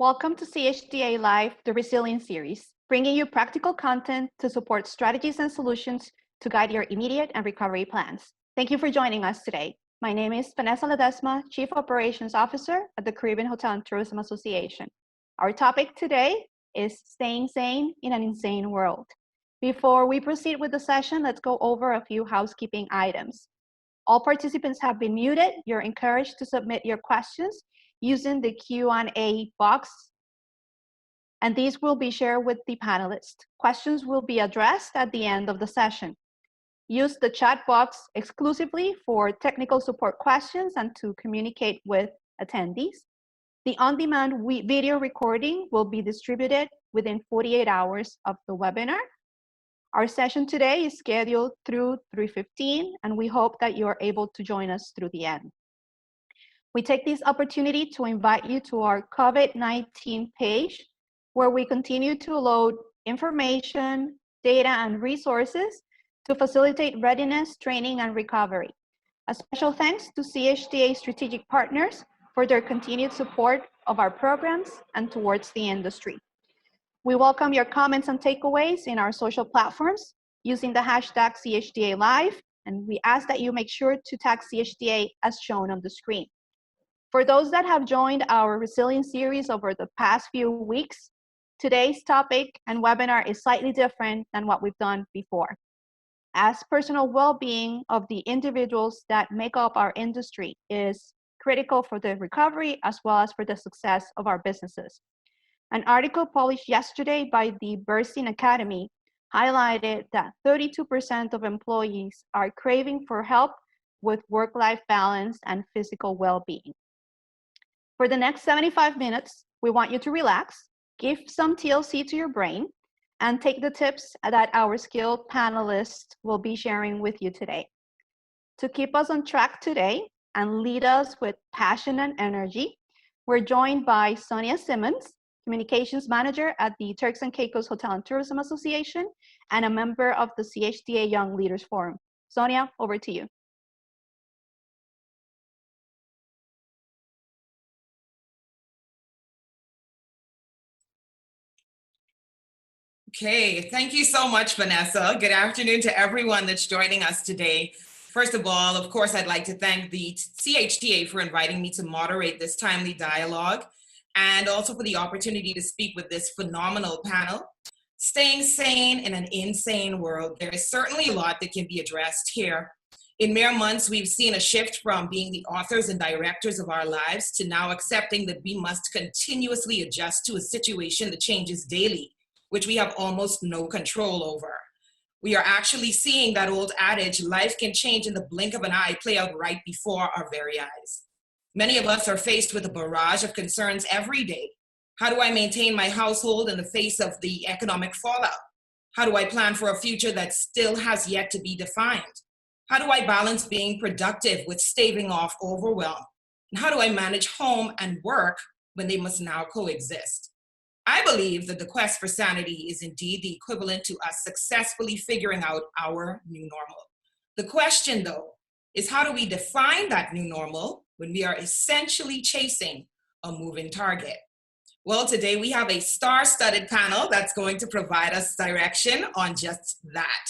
Welcome to CHTA Live, the Resilience Series, bringing you practical content to support strategies and solutions to guide your immediate and recovery plans. Thank you for joining us today. My name is Vanessa Ledesma, Chief Operations Officer at the Caribbean Hotel and Tourism Association. Our topic today is staying sane in an insane world. Before we proceed with the session, let's go over a few housekeeping items. All participants have been muted. You're encouraged to submit your questions using the Q&A box, and these will be shared with the panelists. Questions will be addressed at the end of the session. Use the chat box exclusively for technical support questions and to communicate with attendees. The on-demand video recording will be distributed within 48 hours of the webinar. Our session today is scheduled through 3:15, and we hope that you are able to join us through the end. We take this opportunity to invite you to our COVID-19 page, where we continue to load information, data, and resources to facilitate readiness, training, and recovery. A special thanks to CHTA strategic partners for their continued support of our programs and towards the industry. We welcome your comments and takeaways in our social platforms using the hashtag CHTA Live, and we ask that you make sure to tag CHTA as shown on the screen. For those that have joined our Resilience series over the past few weeks, today's topic and webinar is slightly different than what we've done before, as personal well-being of the individuals that make up our industry is critical for the recovery as well as for the success of our businesses. An article published yesterday by the Bursting Academy highlighted that 32% of employees are craving for help with work-life balance and physical well-being. For the next 75 minutes, we want you to relax, give some TLC to your brain, and take the tips that our skilled panelists will be sharing with you today. To keep us on track today and lead us with passion and energy, we're joined by Sonia Simmons, Communications Manager at the Turks and Caicos Hotel and Tourism Association and a member of the CHTA Young Leaders Forum. Sonia, over to you. Okay, thank you so much, Vanessa. Good afternoon to everyone that's joining us today. First of all, of course, I'd like to thank the CHTA for inviting me to moderate this timely dialogue and also for the opportunity to speak with this phenomenal panel. Staying sane in an insane world. There is certainly a lot that can be addressed here. In mere months, we've seen a shift from being the authors and directors of our lives to now accepting that we must continuously adjust to a situation that changes daily, which we have almost no control over. We are actually seeing that old adage, life can change in the blink of an eye, play out right before our very eyes. Many of us are faced with a barrage of concerns every day. How do I maintain my household in the face of the economic fallout? How do I plan for a future that still has yet to be defined? How do I balance being productive with staving off overwhelm? And how do I manage home and work when they must now coexist? I believe that the quest for sanity is indeed the equivalent to us successfully figuring out our new normal. The question, though, is how do we define that new normal when we are essentially chasing a moving target? Well, today we have a star-studded panel that's going to provide us direction on just that.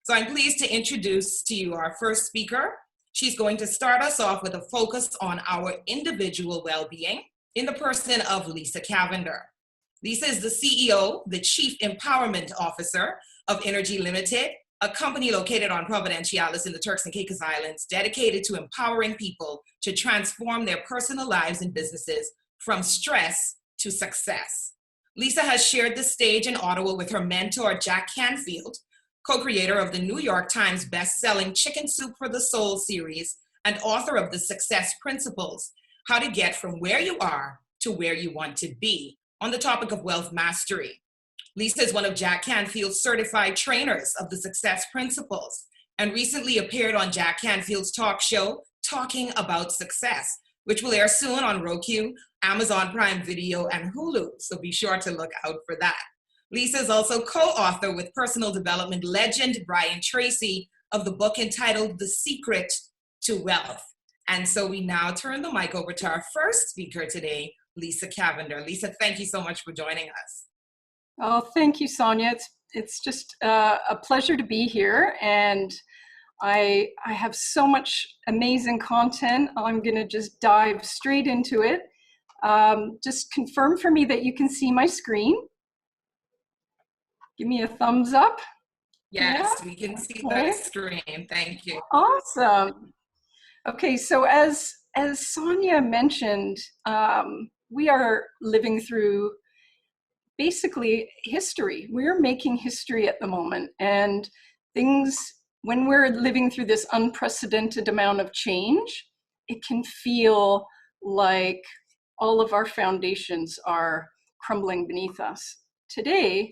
So I'm pleased to introduce to you our first speaker. She's going to start us off with a focus on our individual well-being in the person of Lisa Cavender. Lisa is the CEO, the Chief Empowerment Officer of Innergy Limited, a company located on Providenciales in the Turks and Caicos Islands, dedicated to empowering people to transform their personal lives and businesses from stress to success. Lisa has shared the stage in Ottawa with her mentor, Jack Canfield, co-creator of the New York Times best-selling Chicken Soup for the Soul series and author of The Success Principles, How to Get from Where You Are to Where You Want to Be, on the topic of wealth mastery. Lisa is one of Jack Canfield's certified trainers of the Success Principles and recently appeared on Jack Canfield's talk show, Talking About Success, which will air soon on Roku, Amazon Prime Video, and Hulu, so be sure to look out for that. Lisa is also co-author with personal development legend Brian Tracy of the book entitled The Secret to Wealth. And so we now turn the mic over to our first speaker today, Lisa Cavender. Lisa, thank you so much for joining us. Oh, thank you, Sonia. It's just a pleasure to be here, and I have so much amazing content. I'm going to just dive straight into it. Just confirm for me that you can see my screen. Give me a thumbs up. Yes, yeah? We can see Okay. the screen. Thank you. Awesome. Okay, so as Sonia mentioned, we are living through basically history. We're making history at the moment, and things, when we're living through this unprecedented amount of change, it can feel like all of our foundations are crumbling beneath us. Today,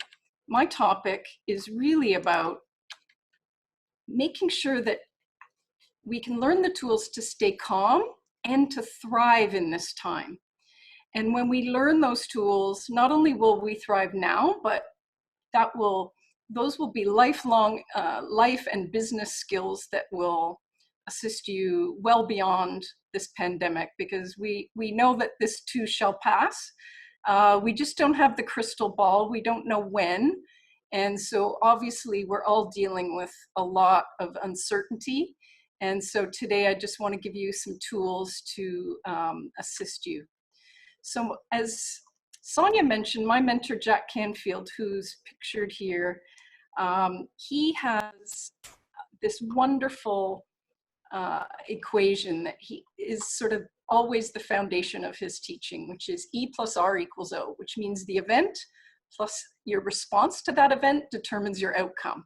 my topic is really about making sure that we can learn the tools to stay calm and to thrive in this time. And when we learn those tools, not only will we thrive now, but those will be lifelong life and business skills that will assist you well beyond this pandemic, because we know that this too shall pass. We just don't have the crystal ball. We don't know when. And so obviously we're all dealing with a lot of uncertainty. And so today I just want to give you some tools to assist you. So as Sonia mentioned, my mentor, Jack Canfield, who's pictured here, he has this wonderful equation that he is sort of always the foundation of his teaching, which is E plus R equals O, which means the event plus your response to that event determines your outcome.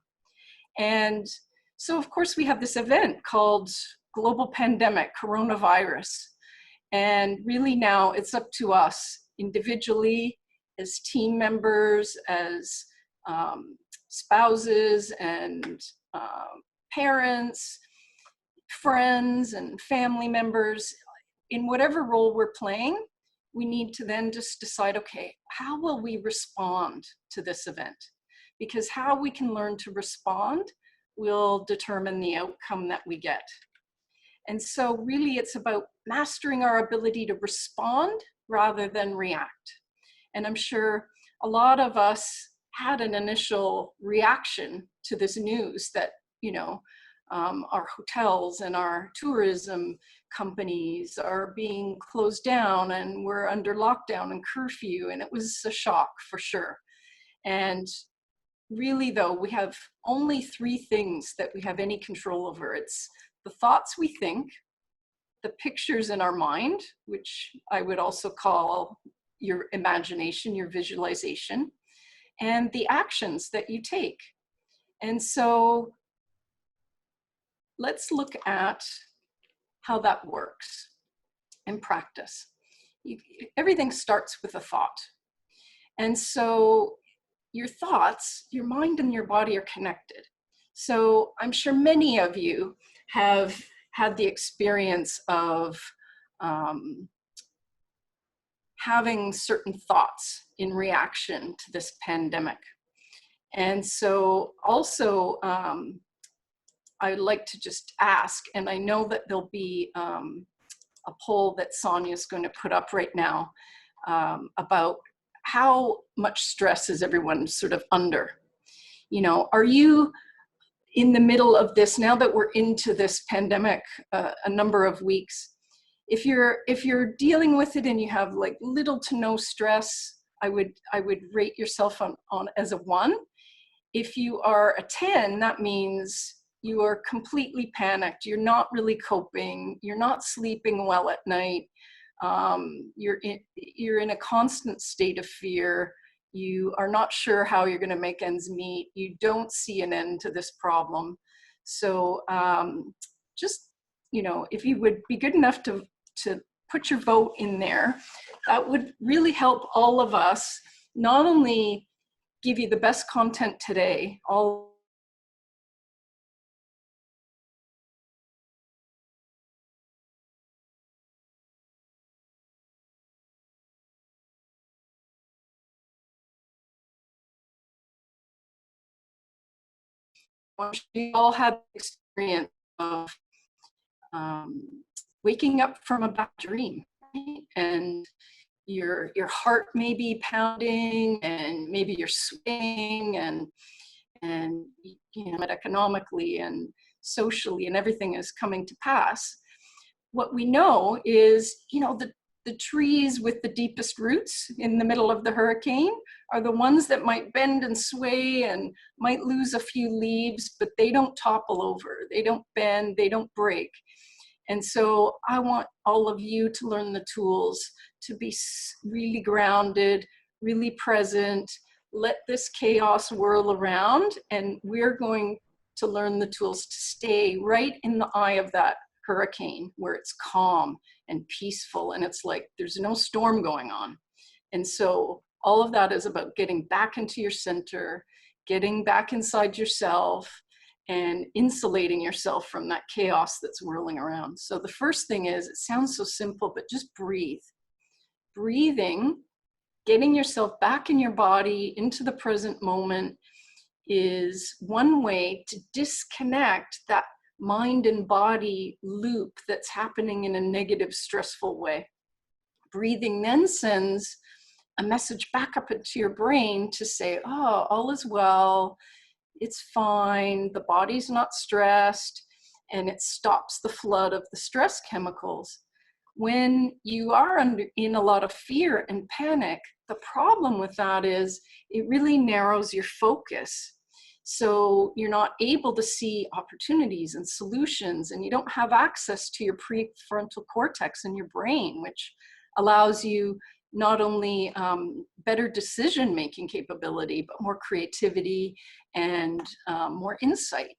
And so of course we have this event called global pandemic, coronavirus. And really now it's up to us individually, as team members, as spouses and parents, friends and family members, in whatever role we're playing, we need to then just decide, okay, how will we respond to this event? Because how we can learn to respond will determine the outcome that we get. And so really it's about mastering our ability to respond rather than react. And I'm sure a lot of us had an initial reaction to this news that, you know, our hotels and our tourism companies are being closed down and we're under lockdown and curfew, and it was a shock for sure. And really though, we have only three things that we have any control over. It's the thoughts we think, the pictures in our mind, which I would also call your imagination, your visualization, and the actions that you take. And so let's look at how that works in practice. Everything starts with a thought. And so your thoughts, your mind and your body are connected. So I'm sure many of you have had the experience of having certain thoughts in reaction to this pandemic. And so also, I'd like to just ask, and I know that there'll be a poll that Sonia is going to put up right now about how much stress is everyone sort of under. You know, are you in the middle of this, now that we're into this pandemic a number of weeks, if you're dealing with it and you have like little to no stress, I would rate yourself on as a 1. If you are a 10, that means you are completely panicked. You're not really coping. You're not sleeping well at night. You're in a constant state of fear. You are not sure how you're going to make ends meet. You don't see an end to this problem. So just, you know, if you would be good enough to put your vote in there, that would really help all of us not only give you the best content today, all we all have the experience of waking up from a bad dream, right? And your heart may be pounding, and maybe you're sweating, and you know, economically and socially, and everything is coming to pass. What we know is, you know, the trees with the deepest roots in the middle of the hurricane are the ones that might bend and sway and might lose a few leaves, but they don't topple over, they don't bend, they don't break. And so I want all of you to learn the tools to be really grounded, really present, let this chaos whirl around, and we're going to learn the tools to stay right in the eye of that hurricane where it's calm and peaceful and it's like there's no storm going on. And so all of that is about getting back into your center, getting back inside yourself, and insulating yourself from that chaos that's whirling around. So the first thing is, it sounds so simple, but just breathe. Breathing, getting yourself back in your body into the present moment, is one way to disconnect that mind and body loop that's happening in a negative, stressful way. Breathing then sends a message back up into your brain to say, oh, all is well, it's fine, the body's not stressed, and it stops the flood of the stress chemicals. When you are in a lot of fear and panic, the problem with that is it really narrows your focus. So you're not able to see opportunities and solutions, and you don't have access to your prefrontal cortex in your brain, which allows you not only better decision-making capability, but more creativity and more insight.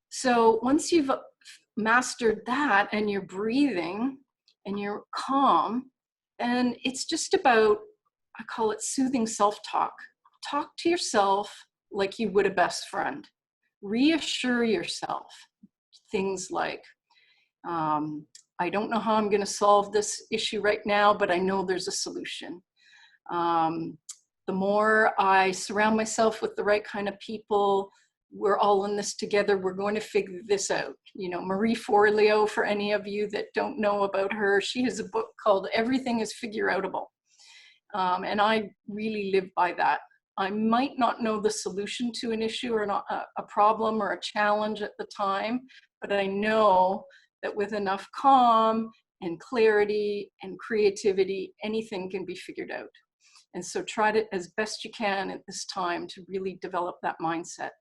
So once you've mastered that and you're breathing and you're calm, then it's just about, I call it soothing self-talk. Talk to yourself like you would a best friend. Reassure yourself. Things like, I don't know how I'm going to solve this issue right now, but I know there's a solution. The more I surround myself with the right kind of people, we're all in this together, we're going to figure this out. You know, Marie Forleo, for any of you that don't know about her, she has a book called Everything is Figure-Outable. And I really live by that. I might not know the solution to an issue or a problem or a challenge at the time, but I know that with enough calm and clarity and creativity, anything can be figured out. And so try to, as best you can at this time, to really develop that mindset.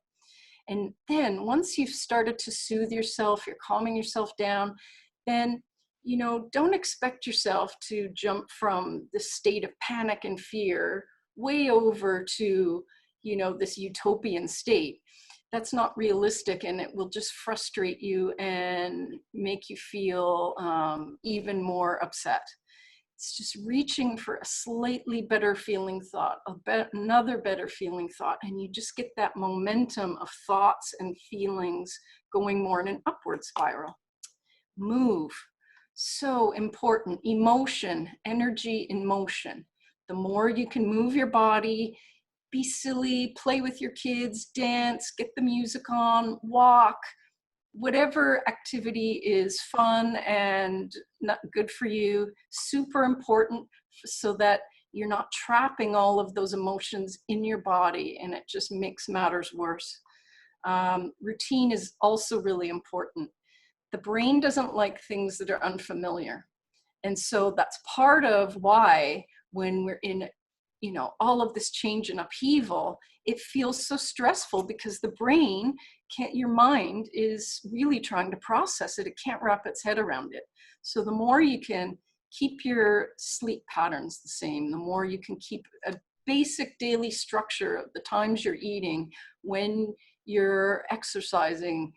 And then once you've started to soothe yourself, you're calming yourself down, then, you know, don't expect yourself to jump from this state of panic and fear way over to, you know, this utopian state. That's not realistic, and it will just frustrate you and make you feel even more upset. It's just reaching for a slightly better feeling thought, another better feeling thought, and you just get that momentum of thoughts and feelings going more in an upward spiral. Move, so important. Emotion, energy in motion. The more you can move your body, be silly, play with your kids, dance, get the music on, walk, whatever activity is fun and not good for you, super important, so that you're not trapping all of those emotions in your body and it just makes matters worse. Routine is also really important. The brain doesn't like things that are unfamiliar. And so that's part of why when we're in, you know, all of this change and upheaval, it feels so stressful because the brain can't, your mind is really trying to process it. It can't wrap its head around it. So the more you can keep your sleep patterns the same, the more you can keep a basic daily structure of the times you're eating, when you're exercising,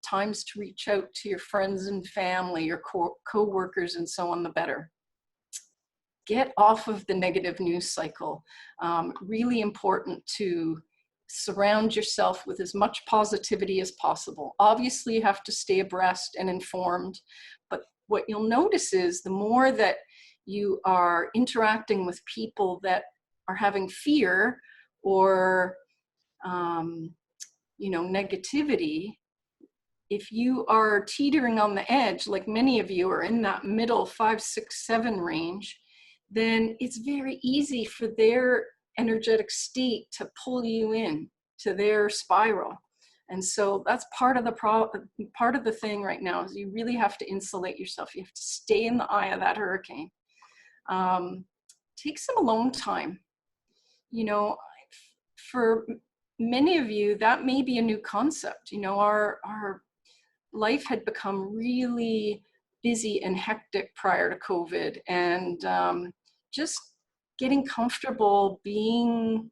times to reach out to your friends and family, your co-workers and so on, the better. Get off of the negative news cycle. Really important to surround yourself with as much positivity as possible. Obviously, you have to stay abreast and informed, but what you'll notice is the more that you are interacting with people that are having fear or, you know, negativity, if you are teetering on the edge, like many of you are in that middle 5, 6, 7 range, then it's very easy for their energetic state to pull you in to their spiral. And so that's part of the thing right now is you really have to insulate yourself. You have to stay in the eye of that hurricane. Take some alone time. You know, for many of you, that may be a new concept. You know, our life had become really busy and hectic prior to COVID, and just getting comfortable being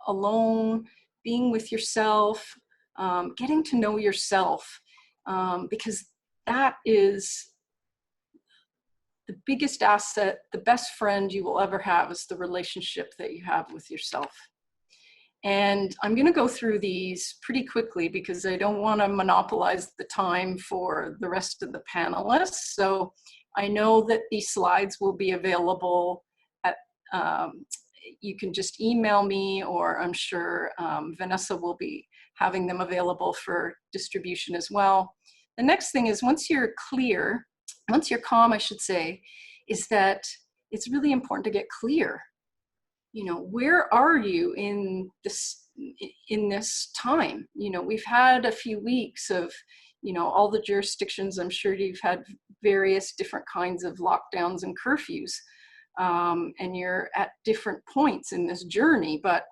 alone, being with yourself, getting to know yourself, because that is the biggest asset, the best friend you will ever have is the relationship that you have with yourself. And I'm going to go through these pretty quickly because I don't want to monopolize the time for the rest of the panelists. So I know that these slides will be available at, you can just email me, or I'm sure Vanessa will be having them available for distribution as well. The next thing is once you're calm, I should say, is that it's really important to get clear. You know, where are you in this time? You know, we've had a few weeks of, you know, all the jurisdictions, I'm sure you've had various different kinds of lockdowns and curfews, and you're at different points in this journey, but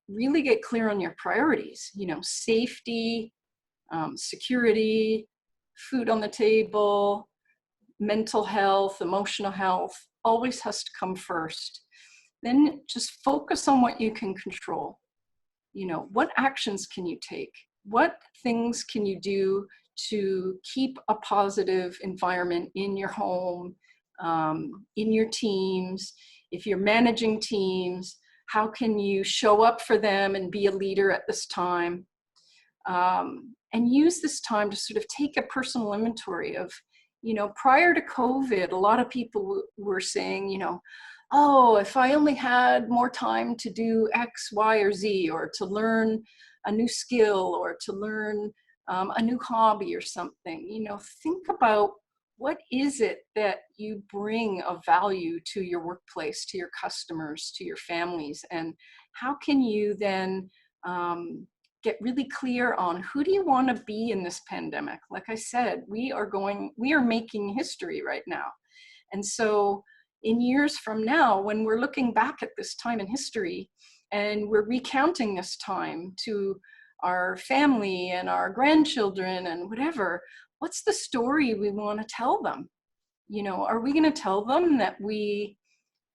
really get clear on your priorities, you know, safety, security, food on the table, mental health, emotional health, always has to come first. Then just focus on what you can control. You know, what actions can you take? What things can you do to keep a positive environment in your home, in your teams? If you're managing teams, how can you show up for them and be a leader at this time? And use this time to sort of take a personal inventory of, you know, prior to COVID, a lot of people were saying, you know, oh, if I only had more time to do X, Y, or Z, or to learn a new skill, or to learn a new hobby or something, you know, think about what is it that you bring of value to your workplace, to your customers, to your families, and how can you then get really clear on who do you want to be in this pandemic? Like I said, we are making history right now. And so in years from now, when we're looking back at this time in history and we're recounting this time to our family and our grandchildren and whatever, what's the story we want to tell them? You know, are we going to tell them that we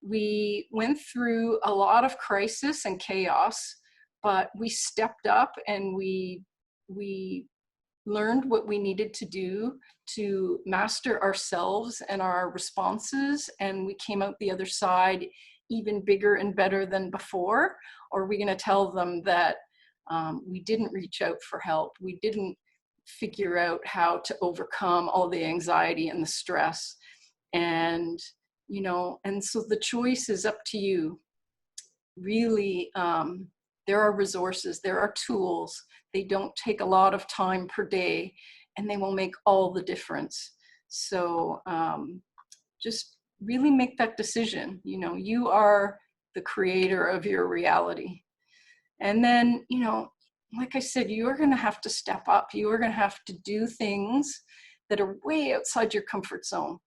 went through a lot of crisis and chaos, but we stepped up and we learned what we needed to do to master ourselves and our responses, and we came out the other side even bigger and better than before? Or are we going to tell them that we didn't reach out for help, we didn't figure out how to overcome all the anxiety and the stress? And, you know, and so the choice is up to you. Really, there are resources, there are tools. They don't take a lot of time per day, and they will make all the difference. So just really make that decision. You know, you are the creator of your reality. And then, you know, like I said, you are going to have to step up. You are going to have to do things that are way outside your comfort zone.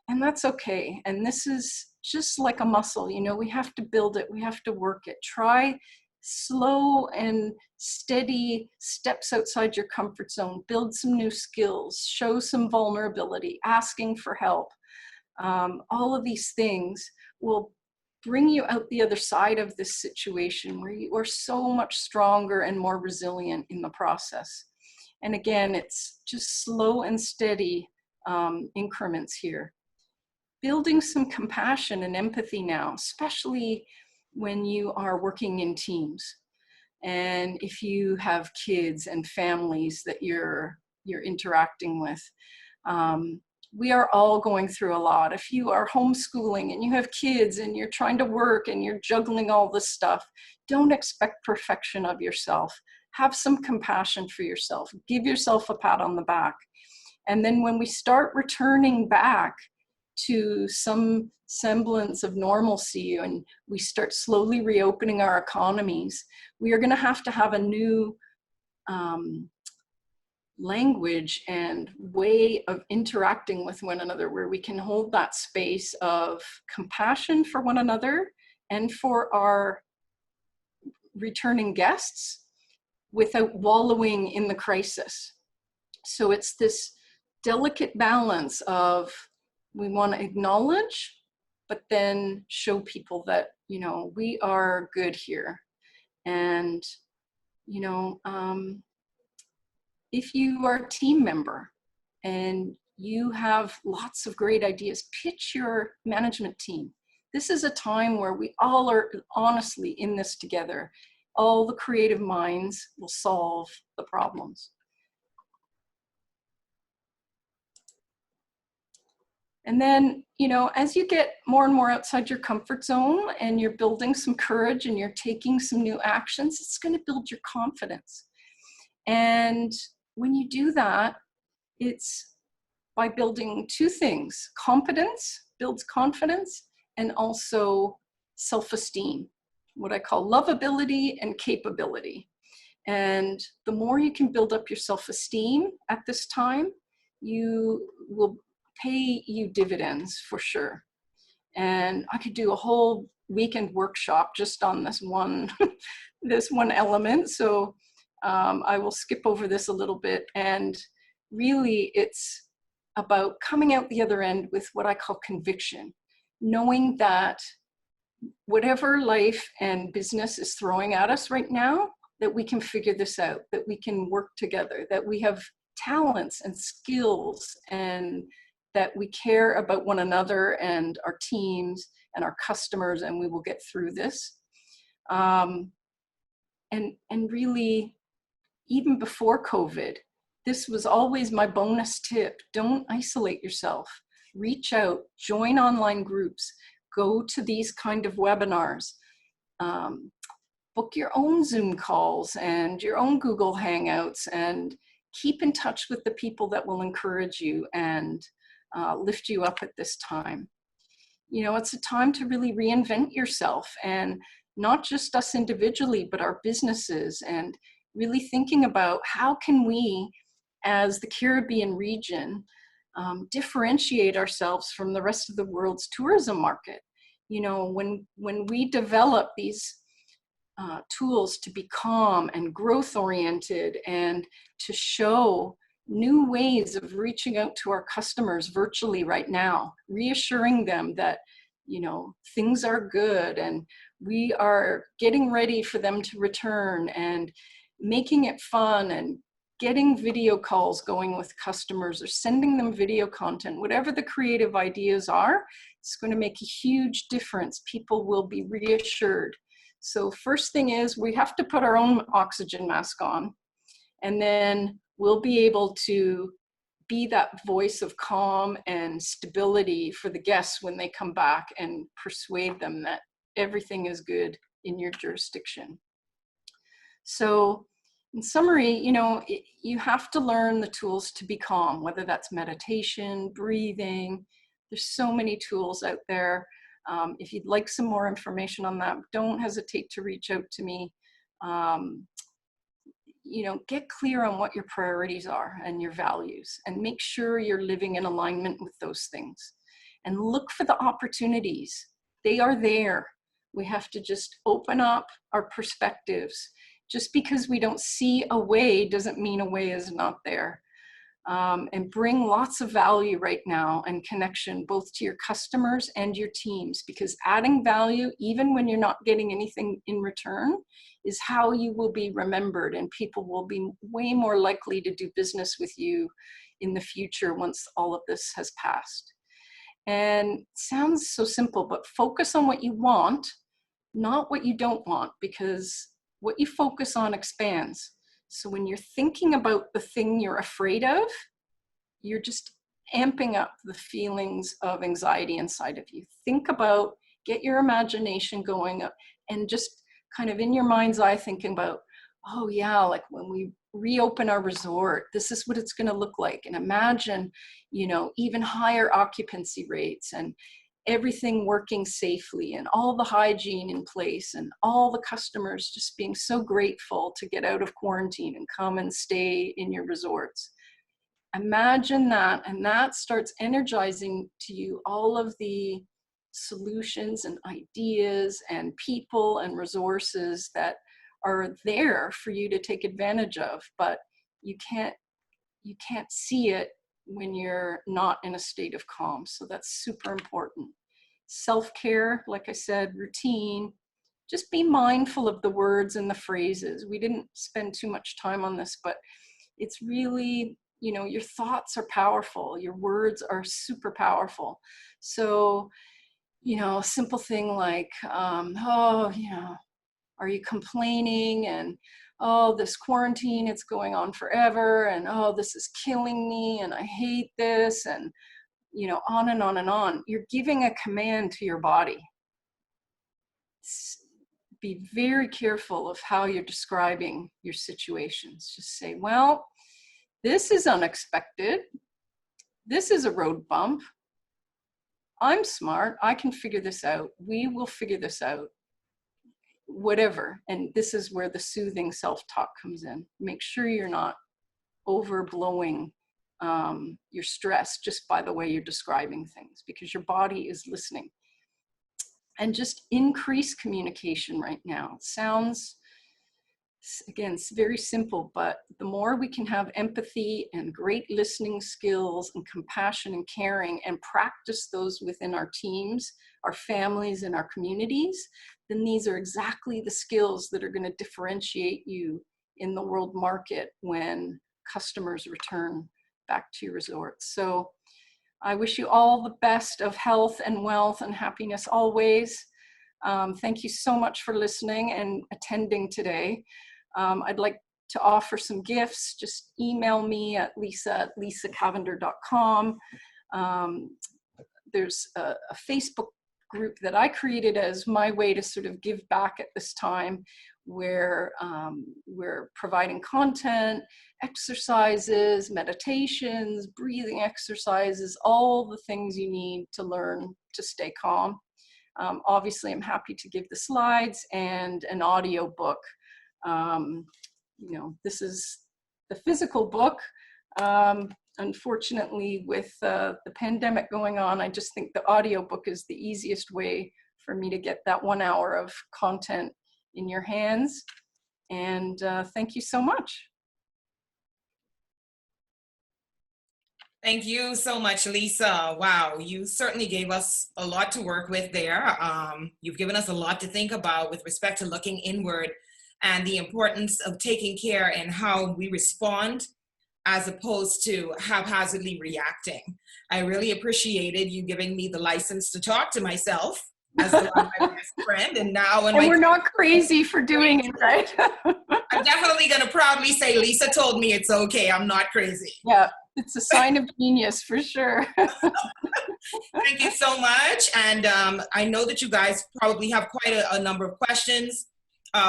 And that's okay. And this is just like a muscle, you know, we have to build it. We have to work it. Try slow and steady steps outside your comfort zone. Build some new skills, show some vulnerability, asking for help. All of these things will bring you out the other side of this situation where you are so much stronger and more resilient in the process. And again, it's just slow and steady increments here. Building some compassion and empathy now, especially when you are working in teams. And if you have kids and families that you're interacting with, we are all going through a lot. If you are homeschooling and you have kids and you're trying to work and you're juggling all this stuff, don't expect perfection of yourself. have some compassion for yourself, give yourself a pat on the back. And then when we start returning back to some semblance of normalcy and we start slowly reopening our economies, we are going to have a new language and way of interacting with one another, where we can hold that space of compassion for one another and for our returning guests without wallowing in the crisis. So it's this delicate balance of, we want to acknowledge, but then show people that, you know, we are good here. And, you know, if you are a team member and you have lots of great ideas, pitch your management team. This is a time where we all are honestly in this together. All the creative minds will solve the problems. And then, you know, as you get more and more outside your comfort zone and you're building some courage and you're taking some new actions, it's going to build your confidence. And when you do that, it's by building two things. Competence builds confidence, and also self-esteem, what I call lovability and capability. And the more you can build up your self-esteem at this time, you will pay you dividends for sure. And I could do a whole weekend workshop just on this one, this one element. So I will skip over this a little bit. And really it's about coming out the other end with what I call conviction, knowing that whatever life and business is throwing at us right now, that we can figure this out, that we can work together, that we have talents and skills, and that we care about one another and our teams and our customers, and we will get through this. And really, even before COVID, this was always my bonus tip. Don't isolate yourself. Reach out, join online groups, go to these kind of webinars, book your own Zoom calls and your own Google Hangouts, and keep in touch with the people that will encourage you and lift you up at this time. You know, it's a time to really reinvent yourself, and not just us individually, but our businesses, and really thinking about how can we, as the Caribbean region, differentiate ourselves from the rest of the world's tourism market. You know, when we develop these tools to be calm and growth oriented and to show new ways of reaching out to our customers virtually right now, reassuring them that, you know, things are good and we are getting ready for them to return, and making it fun and getting video calls going with customers or sending them video content, whatever the creative ideas are, it's going to make a huge difference. People will be reassured. So first thing is, we have to put our own oxygen mask on, and then we'll be able to be that voice of calm and stability for the guests when they come back, and persuade them that everything is good in your jurisdiction. So in summary, you know, you have to learn the tools to be calm, whether that's meditation, breathing. There's so many tools out there. If you'd like some more information on that, don't hesitate to reach out to me. You know, get clear on what your priorities are and your values, and make sure you're living in alignment with those things. And look for the opportunities. They are there. We have to just open up our perspectives. Just because we don't see a way doesn't mean a way is not there. And bring lots of value right now and connection, both to your customers and your teams, because adding value, even when you're not getting anything in return, is how you will be remembered, and people will be way more likely to do business with you in the future once all of this has passed. And it sounds so simple, but focus on what you want, not what you don't want, because what you focus on expands. So when you're thinking about the thing you're afraid of, you're just amping up the feelings of anxiety inside of you. Think about, get your imagination going up, and just kind of in your mind's eye thinking about, oh yeah, like when we reopen our resort, this is what it's going to look like. And imagine, you know, even higher occupancy rates and everything working safely and all the hygiene in place and all the customers just being so grateful to get out of quarantine and come and stay in your resorts. Imagine that, and that starts energizing to you all of the solutions and ideas and people and resources that are there for you to take advantage of, but you can't see it when you're not in a state of calm. So that's super important. Self-care, like I said, routine, just be mindful of the words and the phrases. We didn't spend too much time on this, but it's really, you know, your thoughts are powerful. Your words are super powerful. So, you know, a simple thing like, oh, you know, are you complaining? And, oh, this quarantine, it's going on forever. And, oh, this is killing me. And I hate this. And, you know, on and on and on. You're giving a command to your body. Be very careful of how you're describing your situations. Just say, well, this is unexpected. This is a road bump. I'm smart. I can figure this out. We will figure this out. Whatever. And this is where the soothing self-talk comes in. Make sure you're not overblowing your stress just by the way you're describing things, because your body is listening. And just increase communication right now. It sounds, again, it's very simple, but the more we can have empathy and great listening skills and compassion and caring and practice those within our teams, our families, and our communities, then these are exactly the skills that are going to differentiate you in the world market when customers return back to your resorts. So I wish you all the best of health and wealth and happiness always. Thank you so much for listening and attending today. I'd like to offer some gifts. Just email me at lisa@lisacavender.com. There's a Facebook group that I created as my way to sort of give back at this time, where we're providing content, exercises, meditations, breathing exercises, all the things you need to learn to stay calm. Obviously, I'm happy to give the slides and an audio book. You know, this is the physical book. Unfortunately, with the pandemic going on, I just think the audio book is the easiest way for me to get that 1 hour of content in your hands. And thank you so much. Thank you so much, Lisa. Wow, you certainly gave us a lot to work with there. You've given us a lot to think about with respect to looking inward and the importance of taking care in how we respond as opposed to haphazardly reacting. I really appreciated you giving me the license to talk to myself as my best friend, and now when we're not crazy for doing it, right? I'm definitely gonna proudly say Lisa told me it's okay. I'm not crazy. Yeah, it's a sign of genius for sure. Thank you so much, and I know that you guys probably have quite a number of questions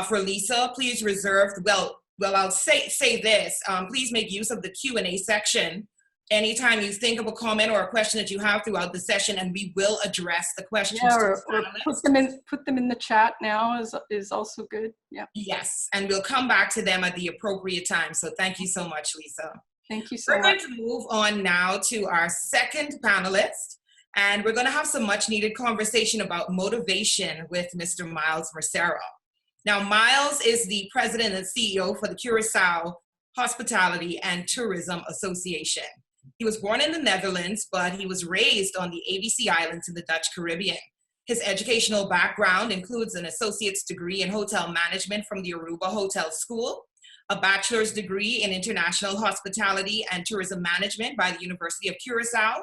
for Lisa. Please reserve. Well, I'll say this. Please make use of the Q&A section anytime you think of a comment or a question that you have throughout the session, and we will address the questions. Yeah, or put them in the chat now is also good. Yeah. Yes, and we'll come back to them at the appropriate time. So thank you so much, Lisa. Thank you so much. We're going to move on now to our second panelist, and we're going to have some much needed conversation about motivation with Mr. Miles Mercera. Now, Miles is the president and CEO for the Curaçao Hospitality and Tourism Association. He was born in the Netherlands, but he was raised on the ABC Islands in the Dutch Caribbean. His educational background includes an associate's degree in hotel management from the Aruba Hotel School, a bachelor's degree in international hospitality and tourism management by the University of Curaçao,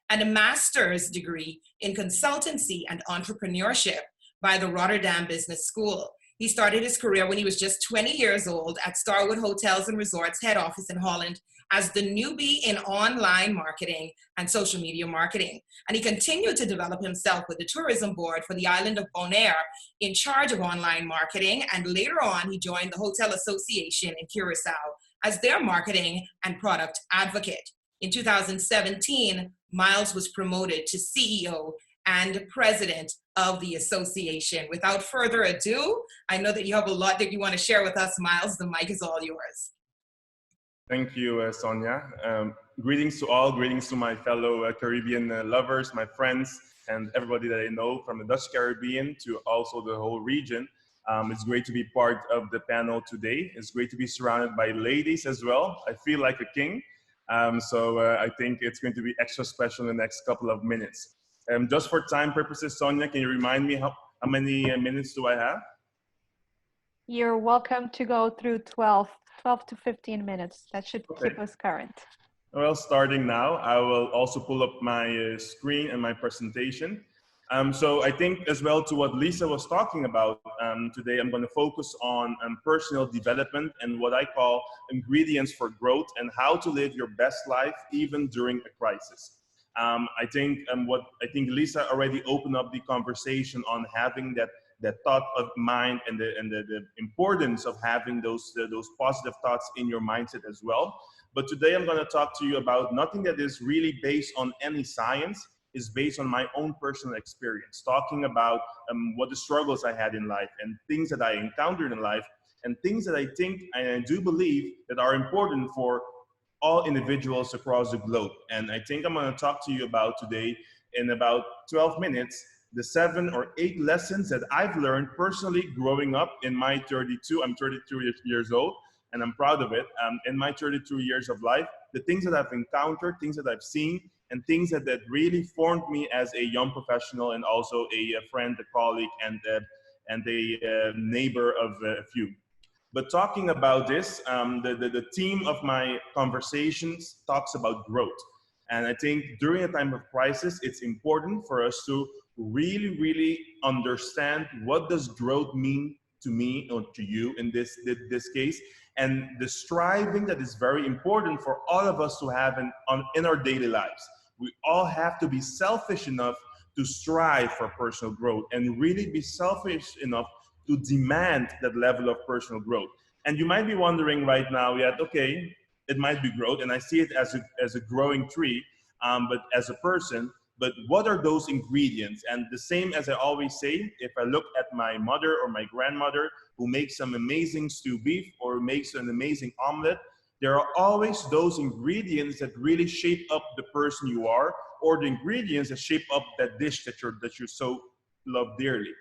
and a master's degree in consultancy and entrepreneurship by the Rotterdam Business School. He started his career when he was just 20 years old at Starwood Hotels and Resorts head office in Holland as the newbie in online marketing and social media marketing. And he continued to develop himself with the tourism board for the island of Bonaire in charge of online marketing. And later on, he joined the Hotel Association in Curaçao as their marketing and product advocate. In 2017, Miles was promoted to CEO and president of the association. Without further ado, I know that you have a lot that you want to share with us, Miles. The mic is all yours. Thank you, Sonia. Greetings to all, greetings to my fellow Caribbean lovers, my friends, and everybody that I know from the Dutch Caribbean to also the whole region. It's great to be part of the panel today. It's great to be surrounded by ladies as well. I feel like a king. So I think it's going to be extra special in the next couple of minutes. Just for time purposes, Sonia, can you remind me how many minutes do I have? You're welcome to go through 12 to 15 minutes. That should keep us current. Well, starting now, I will also pull up my screen and my presentation. So I think as well to what Lisa was talking about today, I'm going to focus on personal development and what I call ingredients for growth and how to live your best life even during a crisis. I think Lisa already opened up the conversation on having that thought of mind and the importance of having those positive thoughts in your mindset as well. But today I'm going to talk to you about nothing that is really based on any science. Is based on my own personal experience, talking about what the struggles I had in life and things that I encountered in life and things that I think and I do believe that are important for all individuals across the globe. And I think I'm going to talk to you about today in about 12 minutes, the 7 or 8 lessons that I've learned personally growing up in my 32, I'm 32 years old, and I'm proud of it. In my 32 years of life, the things that I've encountered, things that I've seen, and things that really formed me as a young professional and also a friend, a colleague, and a neighbor of a few. But talking about this, the theme of my conversations talks about growth. And I think during a time of crisis, it's important for us to really, really understand what does growth mean to me or to you in this case, and the striving that is very important for all of us to have in our daily lives. We all have to be selfish enough to strive for personal growth and really be selfish enough to demand that level of personal growth. And you might be wondering right now, okay, it might be growth, and I see it as a growing tree, but as a person, but what are those ingredients? And the same as I always say, if I look at my mother or my grandmother who makes some amazing stew beef or makes an amazing omelet, there are always those ingredients that really shape up the person you are, or the ingredients that shape up that dish that you so love dearly.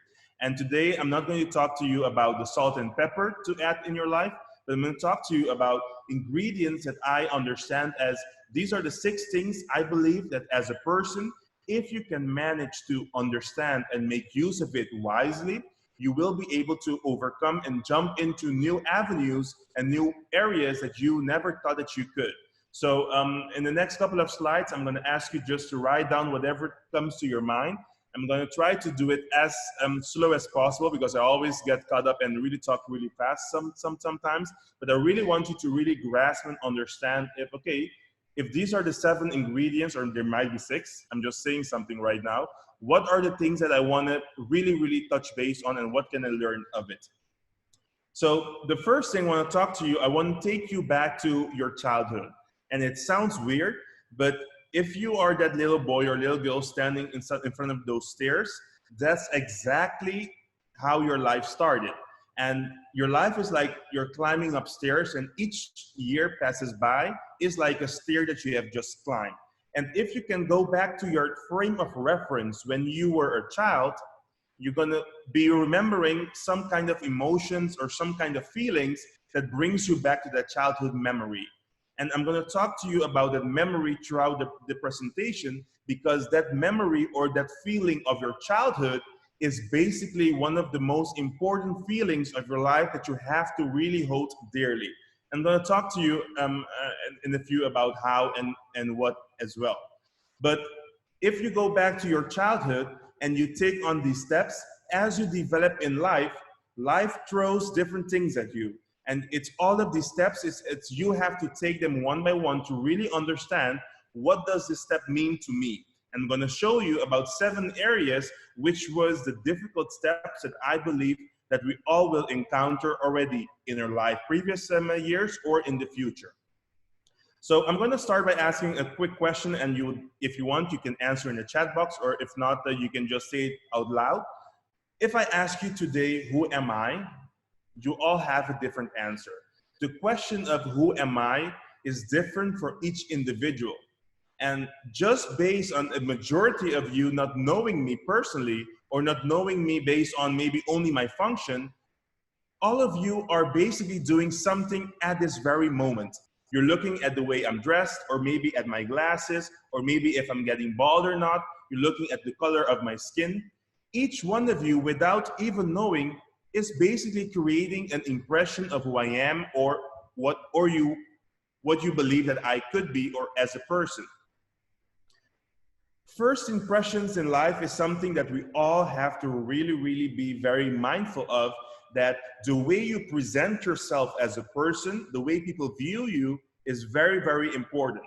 And today, I'm not going to talk to you about the salt and pepper to add in your life, but I'm going to talk to you about ingredients that I understand as these are the 6 things I believe that as a person, if you can manage to understand and make use of it wisely, you will be able to overcome and jump into new avenues and new areas that you never thought that you could. So in the next couple of slides, I'm going to ask you just to write down whatever comes to your mind. I'm going to try to do it as slow as possible because I always get caught up and really talk really fast sometimes. But I really want you to really grasp and understand if these are the 7 ingredients, or there might be 6, I'm just saying something right now. What are the things that I want to really, really touch base on, and what can I learn of it? So the first thing I want to talk to you, I want to take you back to your childhood. And it sounds weird, but if you are that little boy or little girl standing in front of those stairs, that's exactly how your life started. And your life is like you're climbing upstairs, and each year passes by is like a stair that you have just climbed. And if you can go back to your frame of reference when you were a child, you're going to be remembering some kind of emotions or some kind of feelings that brings you back to that childhood memory. And I'm going to talk to you about that memory throughout the presentation, because that memory or that feeling of your childhood is basically one of the most important feelings of your life that you have to really hold dearly. I'm going to talk to you in a few about how and what as well. But if you go back to your childhood and you take on these steps, as you develop in life, life throws different things at you. And it's all of these steps, it's you have to take them one by one to really understand what does this step mean to me. I'm going to show you about 7 areas which was the difficult steps that I believe that we all will encounter already in our life, previous years or in the future. So I'm going to start by asking a quick question, and you, if you want, you can answer in the chat box, or if not, you can just say it out loud. If I ask you today, who am I? You all have a different answer. The question of who am I is different for each individual. And just based on a majority of you not knowing me personally, or not knowing me based on maybe only my function, all of you are basically doing something at this very moment. You're looking at the way I'm dressed, or maybe at my glasses, or maybe if I'm getting bald or not. You're looking at the color of my skin. Each one of you, without even knowing, is basically creating an impression of who I am, or what you believe that I could be, or as a person. First impressions in life is something that we all have to really be very mindful of, that the way you present yourself as a person, the way people view you, is very important.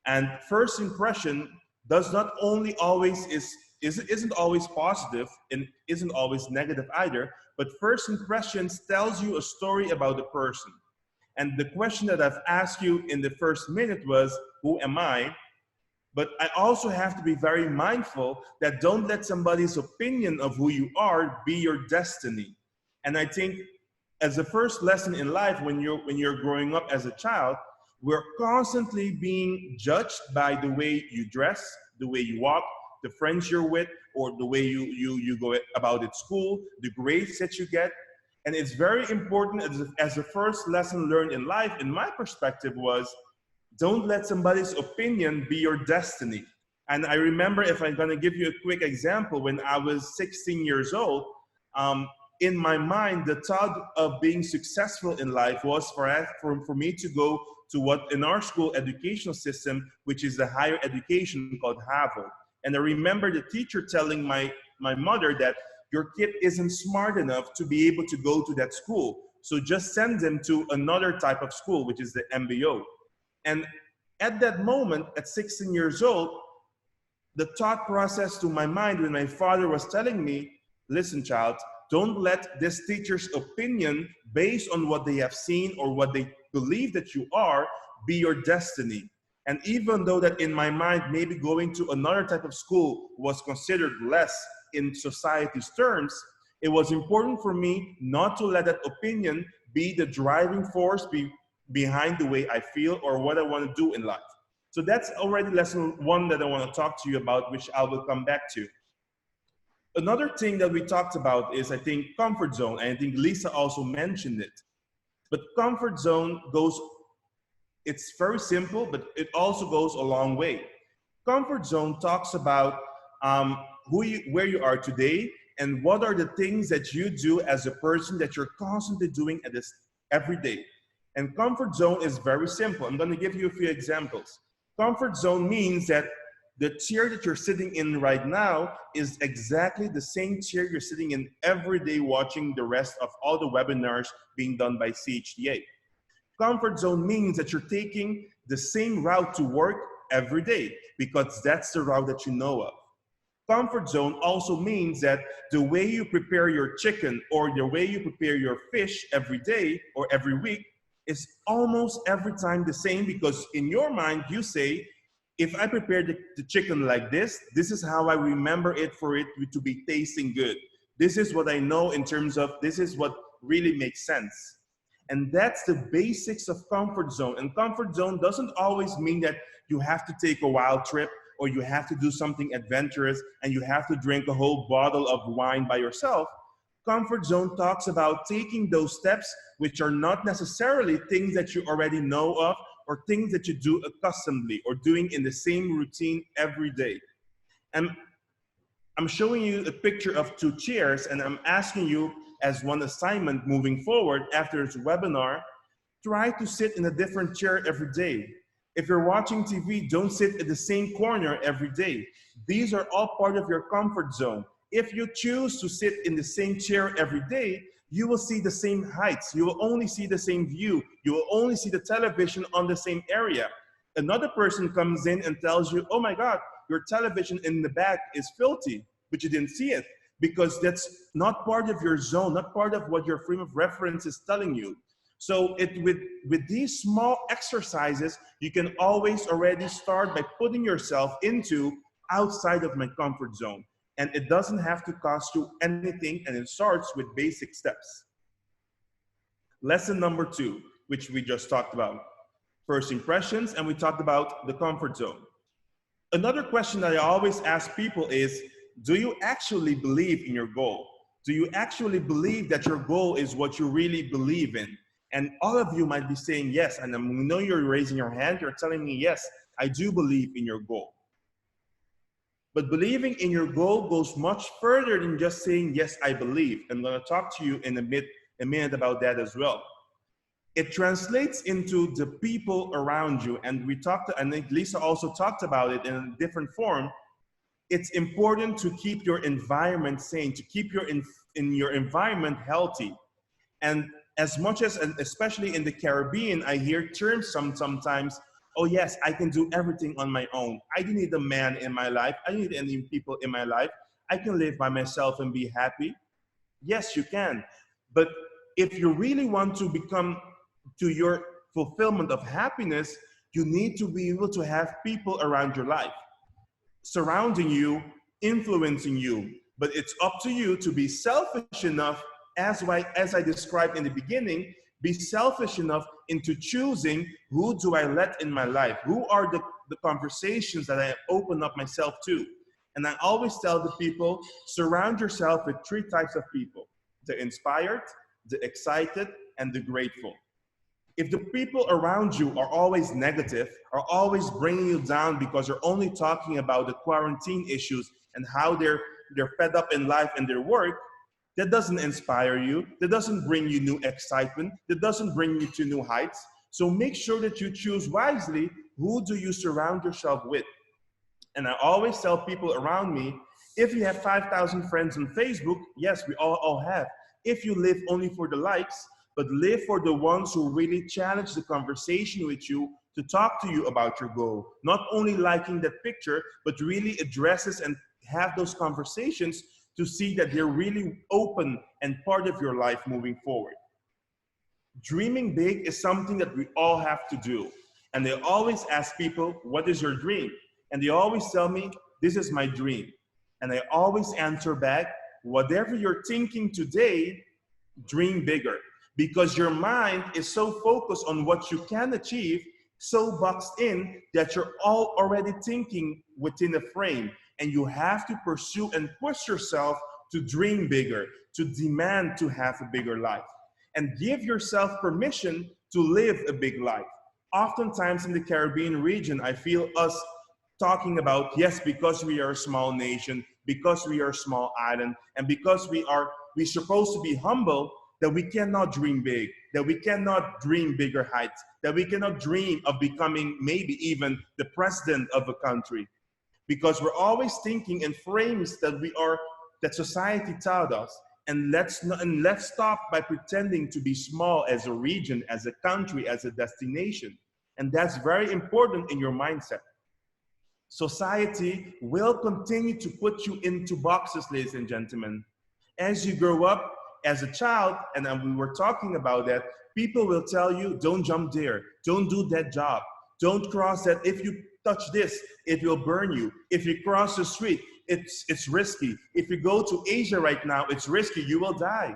And first impression does not only always isn't always positive and isn't always negative either, but first impressions tells you a story about the person. And the question that I've asked you in the first minute was, who am I? But I also have to be very mindful that don't let somebody's opinion of who you are be your destiny. And I think as a first lesson in life, when you're growing up as a child, we're constantly being judged by the way you dress, the way you walk, the friends you're with, or the way you go about at school, the grades that you get. And it's very important as a first lesson learned in life, in my perspective, was don't let somebody's opinion be your destiny. And I remember, if I'm gonna give you a quick example, when I was 16 years old, in my mind, the thought of being successful in life was for me to go to what in our school educational system, which is the higher education called HAVO. And I remember the teacher telling my mother that your kid isn't smart enough to be able to go to that school. So just send them to another type of school, which is the MBO. And at that moment, at 16 years old, the thought process to my mind when my father was telling me, listen, child, don't let this teacher's opinion based on what they have seen or what they believe that you are be your destiny. And even though that in my mind, maybe going to another type of school was considered less in society's terms, it was important for me not to let that opinion be the driving force behind the way I feel or what I want to do in life. So that's already lesson 1 that I want to talk to you about, which I will come back to. Another thing that we talked about is, I think, comfort zone. And I think Lisa also mentioned it. But comfort zone goes, it's very simple, but it also goes a long way. Comfort zone talks about where you are today and what are the things that you do as a person that you're constantly doing at this every day. And comfort zone is very simple. I'm going to give you a few examples. Comfort zone means that the chair that you're sitting in right now is exactly the same chair you're sitting in every day watching the rest of all the webinars being done by CHTA. Comfort zone means that you're taking the same route to work every day because that's the route that you know of. Comfort zone also means that the way you prepare your chicken or the way you prepare your fish every day or every week is almost every time the same, because in your mind you say, if I prepare the chicken like this is how I remember it for it to be tasting good. This is what I know in terms of this is what really makes sense. And that's the basics of comfort zone. And comfort zone doesn't always mean that you have to take a wild trip or you have to do something adventurous and you have to drink a whole bottle of wine by yourself. Comfort zone talks about taking those steps which are not necessarily things that you already know of or things that you do accustomedly or doing in the same routine every day. And I'm showing you a picture of 2 chairs, and I'm asking you as one assignment moving forward after this webinar, try to sit in a different chair every day. If you're watching TV, don't sit at the same corner every day. These are all part of your comfort zone. If you choose to sit in the same chair every day, you will see the same heights. You will only see the same view. You will only see the television on the same area. Another person comes in and tells you, oh my God, your television in the back is filthy, but you didn't see it because that's not part of your zone, not part of what your frame of reference is telling you. So with these small exercises, you can always already start by putting yourself into outside of my comfort zone. And it doesn't have to cost you anything, and it starts with basic steps. Lesson number 2, which we just talked about. First impressions, and we talked about the comfort zone. Another question that I always ask people is, do you actually believe in your goal? Do you actually believe that your goal is what you really believe in? And all of you might be saying yes, and I know you're raising your hand, you're telling me, yes, I do believe in your goal. But believing in your goal goes much further than just saying, yes, I believe. I'm gonna talk to you in a minute about that as well. It translates into the people around you. And I think Lisa also talked about it in a different form. It's important to keep your environment sane, to keep your environment healthy. And as much as, and especially in the Caribbean, I hear terms sometimes, oh yes, I can do everything on my own. I don't need a man in my life. I don't need any people in my life. I can live by myself and be happy. Yes, you can. But if you really want to become to your fulfillment of happiness, you need to be able to have people around your life, surrounding you, influencing you. But it's up to you to be selfish enough, as I described in the beginning, be selfish enough into choosing who do I let in my life? Who are the conversations that I open up myself to? And I always tell the people, surround yourself with 3 types of people: the inspired, the excited, and the grateful. If the people around you are always negative, are always bringing you down because they're only talking about the quarantine issues and how they're fed up in life and their work, that doesn't inspire you, that doesn't bring you new excitement, that doesn't bring you to new heights. So make sure that you choose wisely, who do you surround yourself with? And I always tell people around me, if you have 5,000 friends on Facebook, yes, we all have. If you live only for the likes, but live for the ones who really challenge the conversation with you, to talk to you about your goal. Not only liking that picture, but really addresses and have those conversations to see that they're really open and part of your life moving forward. Dreaming big is something that we all have to do. And they always ask people, what is your dream? And they always tell me, this is my dream. And I always answer back, whatever you're thinking today, dream bigger. Because your mind is so focused on what you can achieve, so boxed in, that you're already thinking within a frame. And you have to pursue and push yourself to dream bigger, to demand to have a bigger life. And give yourself permission to live a big life. Oftentimes in the Caribbean region, I feel us talking about, yes, because we are a small nation, because we are a small island, and because we're supposed to be humble, that we cannot dream big, that we cannot dream bigger heights, that we cannot dream of becoming maybe even the president of a country. Because we're always thinking in frames that society taught us. And let's stop by pretending to be small as a region, as a country, as a destination. And that's very important in your mindset. Society will continue to put you into boxes, ladies and gentlemen. As you grow up, as a child, and we were talking about that, people will tell you, don't jump there, don't do that job, don't cross that. If you touch this, it will burn you. If you cross the street, it's risky. If you go to Asia right now, it's risky, you will die.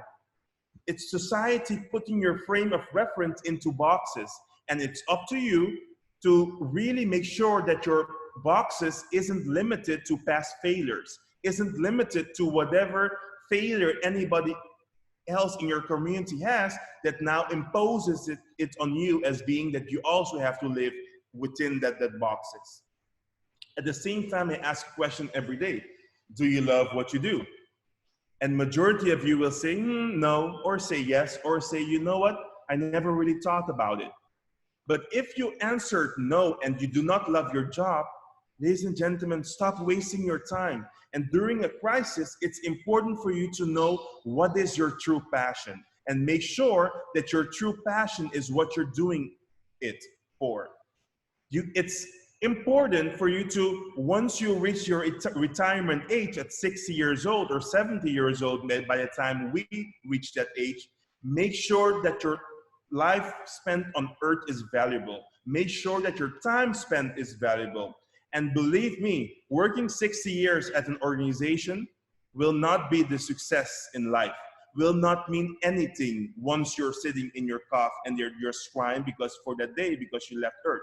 It's society putting your frame of reference into boxes. And it's up to you to really make sure that your boxes isn't limited to past failures, isn't limited to whatever failure anybody else in your community has, that now imposes it on you as being that you also have to live within that boxes. At the same time, I ask a question every day. Do you love what you do? And majority of you will say no, or say yes, or say, you know what, I never really thought about it. But if you answered no and you do not love your job, ladies and gentlemen, stop wasting your time. And during a crisis, it's important for you to know what is your true passion. and make sure that your true passion is what you're doing it for. It's important for you to, once you reach your retirement age at 60 years old or 70 years old, by the time we reach that age, make sure that your life spent on earth is valuable. Make sure that your time spent is valuable. And believe me, working 60 years at an organization will not be the success in life, will not mean anything once you're sitting in your cough and you're crying because for that day, because you left earth.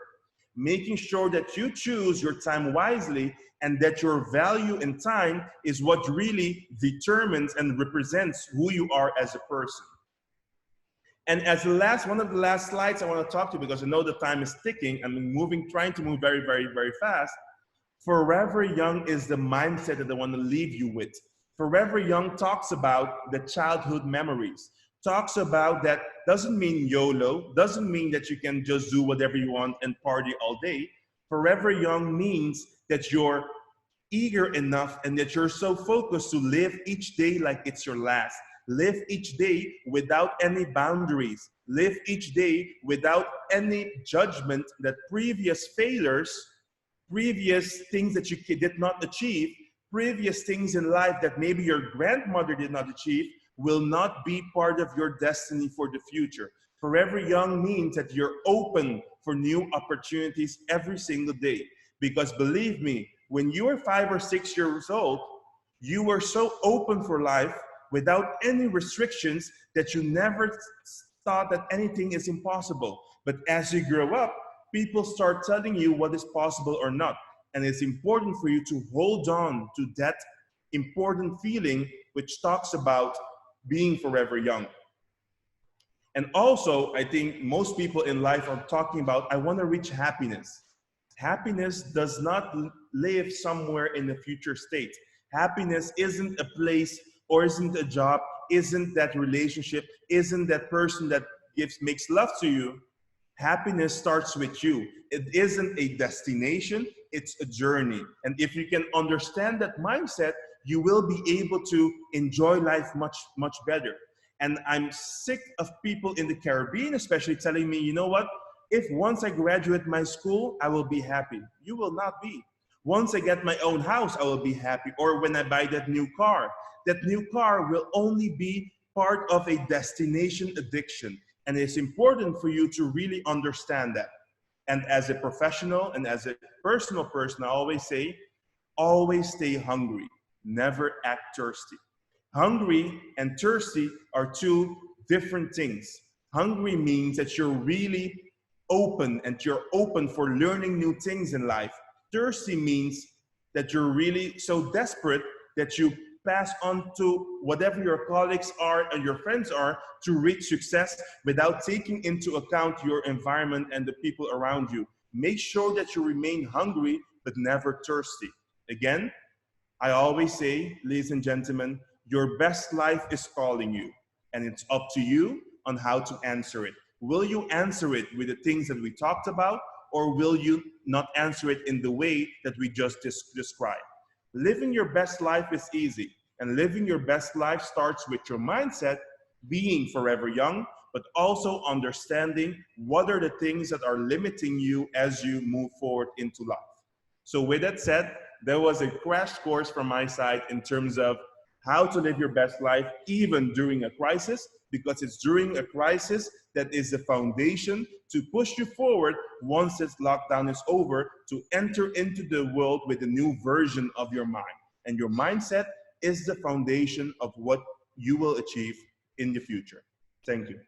Making sure that you choose your time wisely and that your value in time is what really determines and represents who you are as a person. And as the last, one of the last slides I want to talk to you, because I know the time is ticking, I'm trying to move very, very, very fast. Forever young is the mindset that I want to leave you with. Forever young talks about the childhood memories. Talks about that doesn't mean YOLO, doesn't mean that you can just do whatever you want and party all day. Forever young means that you're eager enough and that you're so focused to live each day like it's your last. Live each day without any boundaries. Live each day without any judgment that previous failures, previous things that you did not achieve, previous things in life that maybe your grandmother did not achieve, will not be part of your destiny for the future. Forever young means that you're open for new opportunities every single day. Because believe me, when you were 5 or 6 years old, you were so open for life without any restrictions that you never thought that anything is impossible. But as you grow up, people start telling you what is possible or not. And it's important for you to hold on to that important feeling which talks about being forever young. And also, I think most people in life are talking about, I want to reach happiness. Happiness does not live somewhere in the future state. Happiness isn't a place or isn't a job, isn't that relationship, isn't that person that makes love to you. Happiness starts with you. It isn't a destination, it's a journey. And if you can understand that mindset, you will be able to enjoy life much, much better. And I'm sick of people in the Caribbean, especially telling me, you know what? If once I graduate my school, I will be happy. You will not be. Once I get my own house, I will be happy. Or when I buy that new car will only be part of a destination addiction. And it's important for you to really understand that. And as a professional and as a personal person, I always say, always stay hungry. Never act thirsty. Hungry and thirsty are two different things. Hungry means that you're really open and you're open for learning new things in life. Thirsty means that you're really so desperate that you pass on to whatever your colleagues are and your friends are to reach success without taking into account your environment and the people around you. Make sure that you remain hungry but never thirsty. Again, I always say, ladies and gentlemen, your best life is calling you, and it's up to you on how to answer it. Will you answer it with the things that we talked about, or will you not answer it in the way that we just described? Living your best life is easy, and living your best life starts with your mindset, being forever young, but also understanding what are the things that are limiting you as you move forward into life. So with that said, there was a crash course from my side in terms of how to live your best life even during a crisis, because it's during a crisis that is the foundation to push you forward once this lockdown is over, to enter into the world with a new version of your mind. And your mindset is the foundation of what you will achieve in the future. Thank you.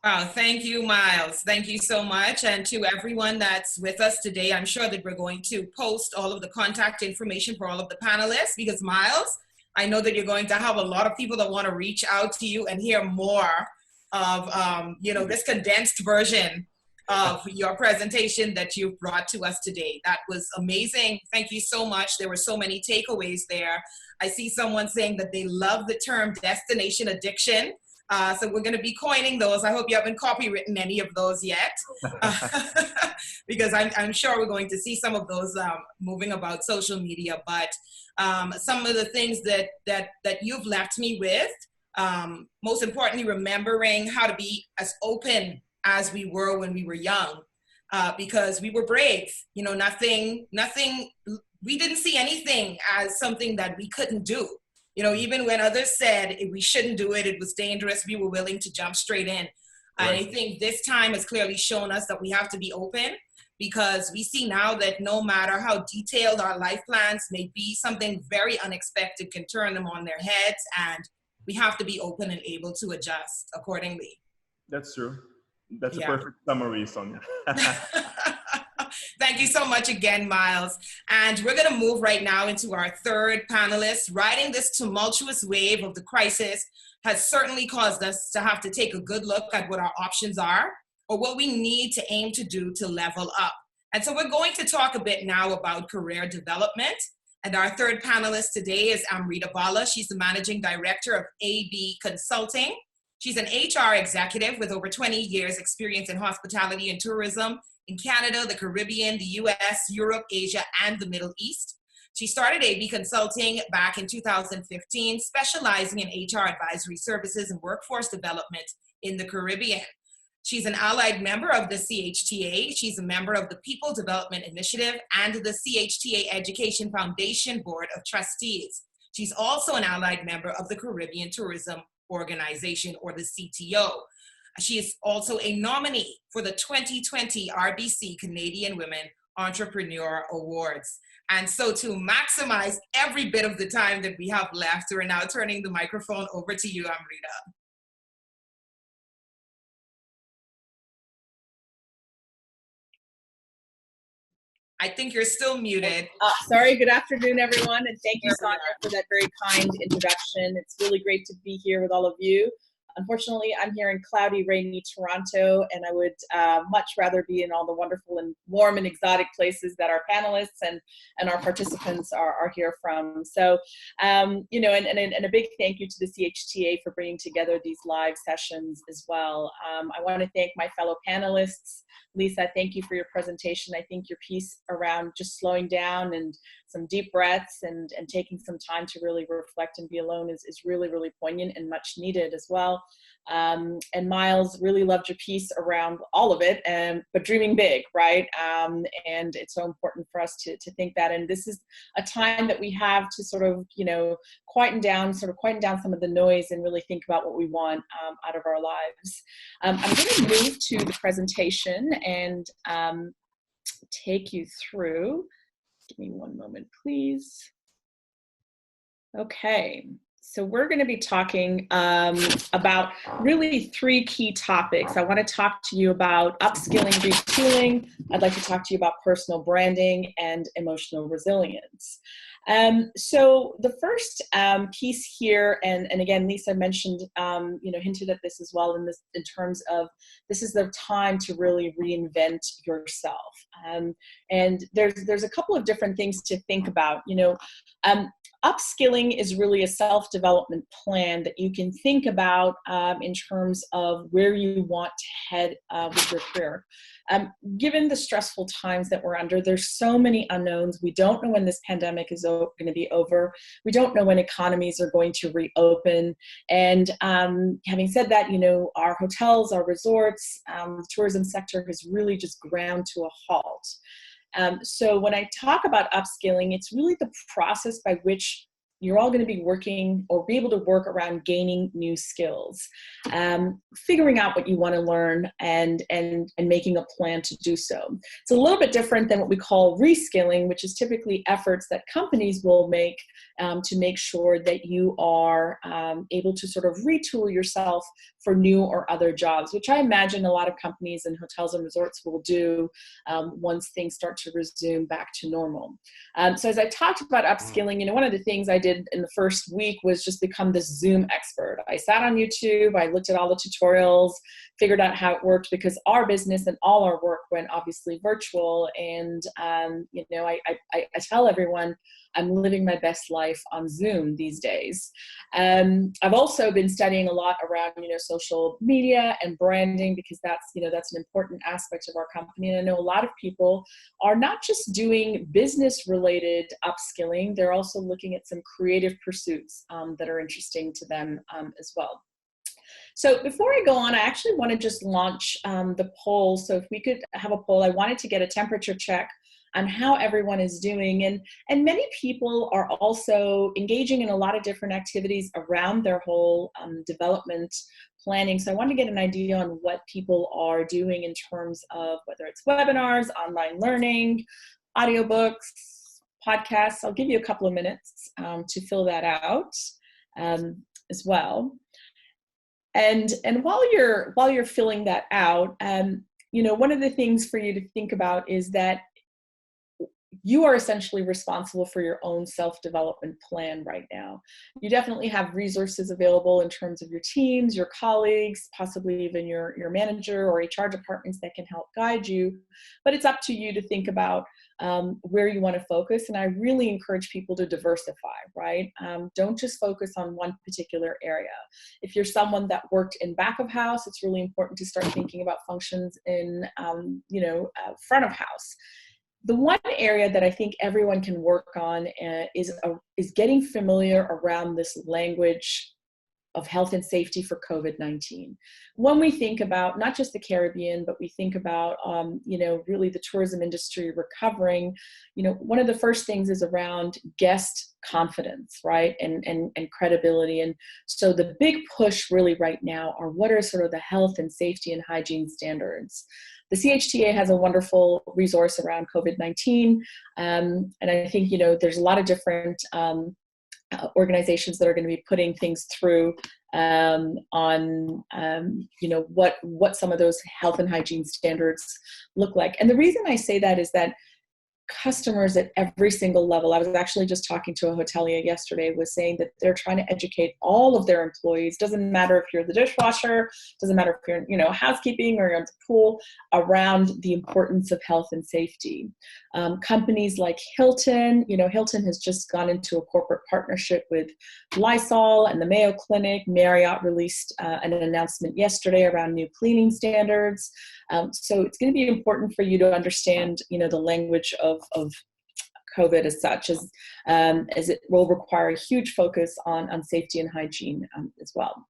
Wow, thank you, Miles. Thank you so much. And to everyone that's with us today, I'm sure that we're going to post all of the contact information for all of the panelists, because Miles, I know that you're going to have a lot of people that want to reach out to you and hear more of this condensed version of your presentation that you've brought to us today. That was amazing. Thank you so much. There were so many takeaways there. I see someone saying that they love the term destination addiction. So we're going to be coining those. I hope you haven't copywritten any of those yet, because I'm sure we're going to see some of those moving about social media. But some of the things that you've left me with Most importantly, remembering how to be as open as we were when we were young, because we were brave. You know, we didn't see anything as something that we couldn't do. You know, even when others said we shouldn't do it, it was dangerous, we were willing to jump straight in. Right. And I think this time has clearly shown us that we have to be open, because we see now that no matter how detailed our life plans may be, something very unexpected can turn them on their heads, and we have to be open and able to adjust accordingly. That's true. That's a perfect summary, Sonia. Thank you so much again, Miles. And we're going to move right now into our third panelist. Riding this tumultuous wave of the crisis has certainly caused us to have to take a good look at what our options are, or what we need to aim to do to level up. And so we're going to talk a bit now about career development. And our third panelist today is Amrita Bhalla. She's the Managing Director of AB Consulting. She's an HR executive with over 20 years experience in hospitality and tourism in Canada, the Caribbean, the US, Europe, Asia, and the Middle East. She started AB Consulting back in 2015, specializing in HR advisory services and workforce development in the Caribbean. She's an allied member of the CHTA. She's a member of the People Development Initiative and the CHTA Education Foundation Board of Trustees. She's also an allied member of the Caribbean Tourism Organization, or the CTO. She is also a nominee for the 2020 RBC Canadian Women Entrepreneur Awards. And so to maximize every bit of the time that we have left, we're now turning the microphone over to you, Amrita. I think you're still muted. Sorry, good afternoon, everyone. And thank you, Sonia, for that very kind introduction. It's really great to be here with all of you. Unfortunately, I'm here in cloudy, rainy Toronto, and I would much rather be in all the wonderful and warm and exotic places that our panelists and our participants are here from. So, you know, and a big thank you to the CHTA for bringing together these live sessions as well. I want to thank my fellow panelists. Lisa, thank you for your presentation. I think your piece around just slowing down and some deep breaths and taking some time to really reflect and be alone is really, really poignant and much needed as well. And Miles, really loved your piece around all of it, but dreaming big, right? And it's so important for us to think that. And this is a time that we have to sort of, you know, quieten down some of the noise and really think about what we want out of our lives. I'm going to move to the presentation and take you through. Give me one moment, please. Okay, so we're going to be talking about really three key topics. I want to talk to you about upskilling, retooling. I'd like to talk to you about personal branding and emotional resilience. So the first piece here, and again, Lisa mentioned, you know, hinted at this as well in terms of this is the time to really reinvent yourself. And there's a couple of different things to think about, you know. Upskilling is really a self-development plan that you can think about in terms of where you want to head with your career. Given the stressful times that we're under, there's so many unknowns. We don't know when this pandemic is going to be over. We don't know when economies are going to reopen. And having said that, you know, our hotels, our resorts, the tourism sector has really just ground to a halt. So when I talk about upskilling, it's really the process by which you're all going to be working or be able to work around gaining new skills, figuring out what you want to learn and making a plan to do so. It's a little bit different than what we call reskilling, which is typically efforts that companies will make to make sure that you are able to sort of retool yourself for new or other jobs, which I imagine a lot of companies and hotels and resorts will do once things start to resume back to normal. So as I talked about upskilling, you know, one of the things I did in the first week was just become this Zoom expert. I sat on YouTube, I looked at all the tutorials, figured out how it worked, because our business and all our work went obviously virtual. And, you know, I tell everyone I'm living my best life on Zoom these days. I've also been studying a lot around, you know, social media and branding, because that's, you know, that's an important aspect of our company. And I know a lot of people are not just doing business related upskilling, they're also looking at some creative pursuits that are interesting to them as well. So before I go on, I actually want to just launch the poll. So if we could have a poll, I wanted to get a temperature check on how everyone is doing. And many people are also engaging in a lot of different activities around their whole development planning. So I wanted to get an idea on what people are doing in terms of whether it's webinars, online learning, audiobooks, podcasts. I'll give you a couple of minutes to fill that out as well. And while you're filling that out, you know, one of the things for you to think about is that you are essentially responsible for your own self-development plan right now. You definitely have resources available in terms of your teams, your colleagues, possibly even your manager or HR departments that can help guide you. But it's up to you to think about where you want to focus. And I really encourage people to diversify, right? Don't just focus on one particular area. If you're someone that worked in back of house, it's really important to start thinking about functions in, you know, front of house. The one area that I think everyone can work on is getting familiar around this language of health and safety for COVID-19. When we think about not just the Caribbean, but we think about, you know, really the tourism industry recovering, you know, one of the first things is around guest confidence, right? And credibility. And so the big push really right now are what are sort of the health and safety and hygiene standards. The CHTA has a wonderful resource around COVID-19. And I think, you know, there's a lot of different organizations that are going to be putting things through on, you know, what some of those health and hygiene standards look like. And the reason I say that is that customers at every single level, I was actually just talking to a hotelier yesterday, was saying that they're trying to educate all of their employees. Doesn't matter if you're the dishwasher, doesn't matter if you're, you know, housekeeping or you're at the pool, around the importance of health and safety. Companies like Hilton, you know, Hilton has just gone into a corporate partnership with Lysol and the Mayo Clinic. Marriott released an announcement yesterday around new cleaning standards. So it's going to be important for you to understand, you know, the language of COVID as such, as it will require a huge focus on safety and hygiene as well.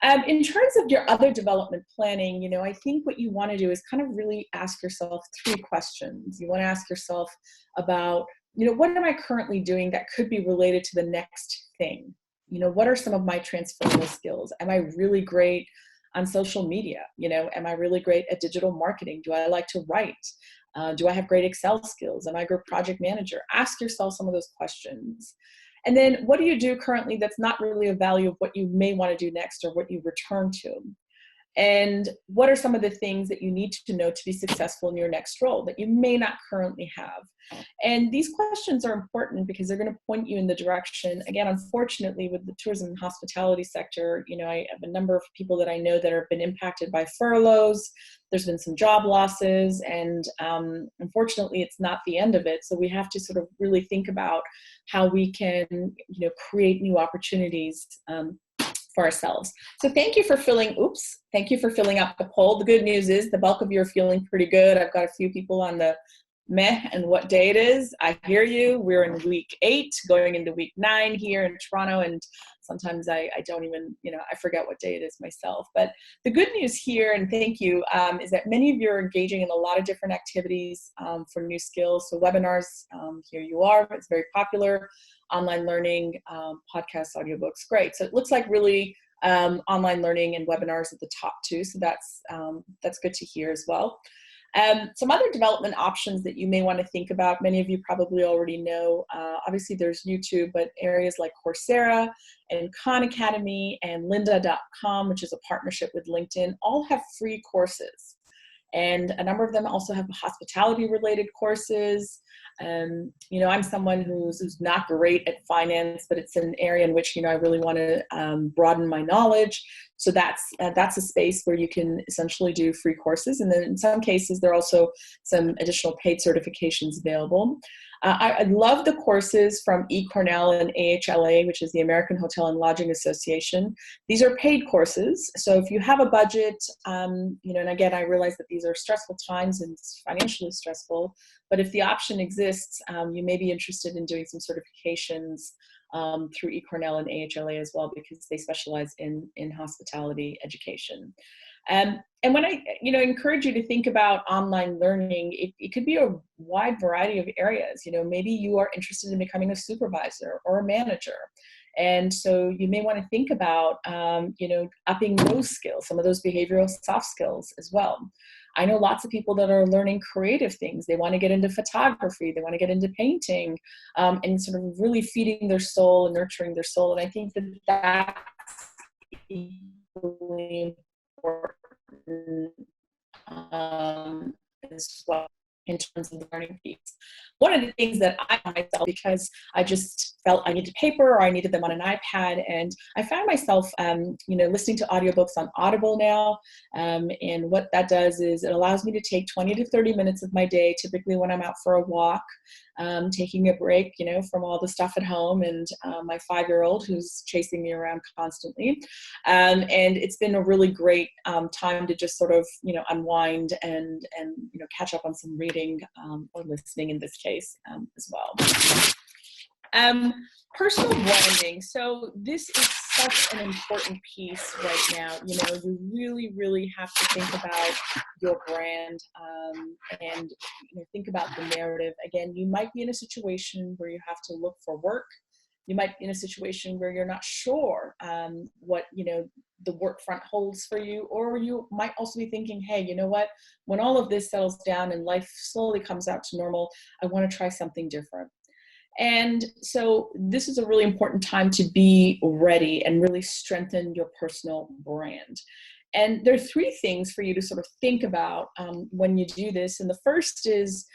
In terms of your other development planning, you know, I think what you want to do is kind of really ask yourself 3 questions. You want to ask yourself about, you know, what am I currently doing that could be related to the next thing? You know, what are some of my transferable skills? Am I really great on social media? You know, am I really great at digital marketing? Do I like to write? Do I have great Excel skills? Am I a good project manager? Ask yourself some of those questions. And then what do you do currently that's not really a value of what you may want to do next or what you return to? And what are some of the things that you need to know to be successful in your next role that you may not currently have? And these questions are important because they're going to point you in the direction. Again, unfortunately, with the tourism and hospitality sector, you know, I have a number of people that I know that have been impacted by furloughs. There's been some job losses, and unfortunately, it's not the end of it. So we have to sort of really think about how we can, you know, create new opportunities for ourselves. So thank you for filling up the poll. The good news is the bulk of you are feeling pretty good. I've got a few people on the meh and what day it is. I hear you. We're in week 8, going into week 9 here in Toronto, and sometimes I don't even, you know, I forget what day it is myself. But the good news here, and thank you, is that many of you are engaging in a lot of different activities for new skills. So webinars, here you are. It's very popular. Online learning, podcasts, audiobooks, great. So it looks like really online learning and webinars at the top too. So that's good to hear as well. Some other development options that you may want to think about, many of you probably already know, obviously there's YouTube, but areas like Coursera and Khan Academy and lynda.com, which is a partnership with LinkedIn, all have free courses. And a number of them also have hospitality related courses. You know, I'm someone who's not great at finance, but it's an area in which, you know, I really want to broaden my knowledge. So that's a space where you can essentially do free courses. And then in some cases, there are also some additional paid certifications available. I love the courses from eCornell and AHLA, which is the American Hotel and Lodging Association. These are paid courses. So if you have a budget, you know, and again, I realize that these are stressful times and it's financially stressful, but if the option exists, you may be interested in doing some certifications through eCornell and AHLA as well, because they specialize in hospitality education. And when I, you know, encourage you to think about online learning, it could be a wide variety of areas. You know, maybe you are interested in becoming a supervisor or a manager. And so you may want to think about, you know, upping those skills, some of those behavioral soft skills as well. I know lots of people that are learning creative things. They want to get into photography. They want to get into painting, and sort of really feeding their soul and nurturing their soul. And I think that that's equally important as well in terms of the learning piece. One of the things that I myself, because I just felt I needed paper or I needed them on an iPad, and I found myself, you know, listening to audiobooks on Audible now. And what that does is it allows me to take 20 to 30 minutes of my day, typically when I'm out for a walk, taking a break, you know, from all the stuff at home and my 5-year-old who's chasing me around constantly. And it's been a really great time to just sort of, you know, unwind and you know, catch up on some reading or listening in this case as well. Personal branding. So this is such an important piece right now. You know, you really, really have to think about your brand and, you know, think about the narrative. Again, you might be in a situation where you have to look for work. You might be in a situation where you're not sure what, you know, the work front holds for you, or you might also be thinking, hey, you know what, when all of this settles down and life slowly comes out to normal, I want to try something different. And so this is a really important time to be ready and really strengthen your personal brand. And there are 3 things for you to sort of think about when you do this. And the first is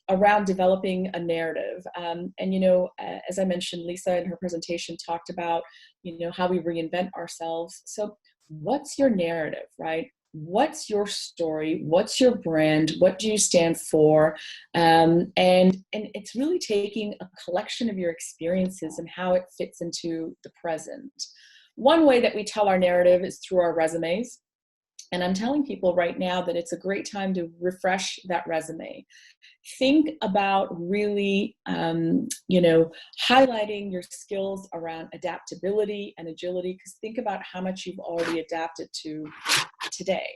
around developing a narrative. And, you know, as I mentioned, Lisa in her presentation talked about, you know, how we reinvent ourselves. So what's your narrative, right? What's your story? What's your brand? What do you stand for? And it's really taking a collection of your experiences and how it fits into the present. One way that we tell our narrative is through our resumes. And I'm telling people right now that it's a great time to refresh that resume. Think about really, you know, highlighting your skills around adaptability and agility, because think about how much you've already adapted to today.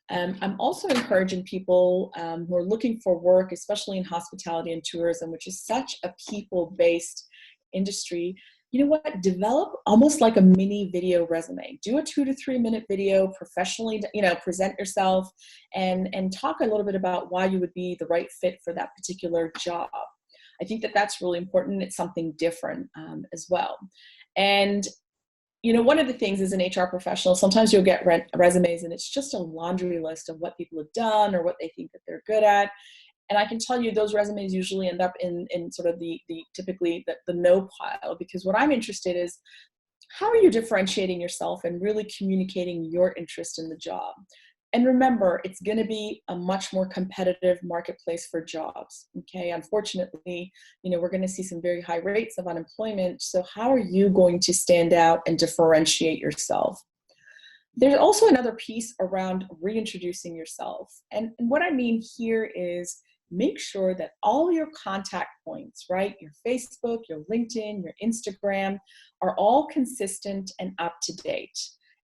I'm also encouraging people who are looking for work, especially in hospitality and tourism, which is such a people-based industry. You know what, develop almost like a mini video resume. Do a 2 to 3 minute video, professionally, you know, present yourself and talk a little bit about why you would be the right fit for that particular job. I think that that's really important. It's something different as well. And, you know, one of the things as an HR professional, sometimes you'll get resumes and it's just a laundry list of what people have done or what they think that they're good at. And I can tell you those resumes usually end up in sort of typically the no pile, because what I'm interested in is how are you differentiating yourself and really communicating your interest in the job. And remember, it's going to be a much more competitive marketplace for jobs. Okay, unfortunately, you know, we're going to see some very high rates of unemployment. So how are you going to stand out and differentiate yourself? There's also another piece around reintroducing yourself. And what I mean here is make sure that all your contact points, right, your Facebook, your LinkedIn, your Instagram, are all consistent and up to date.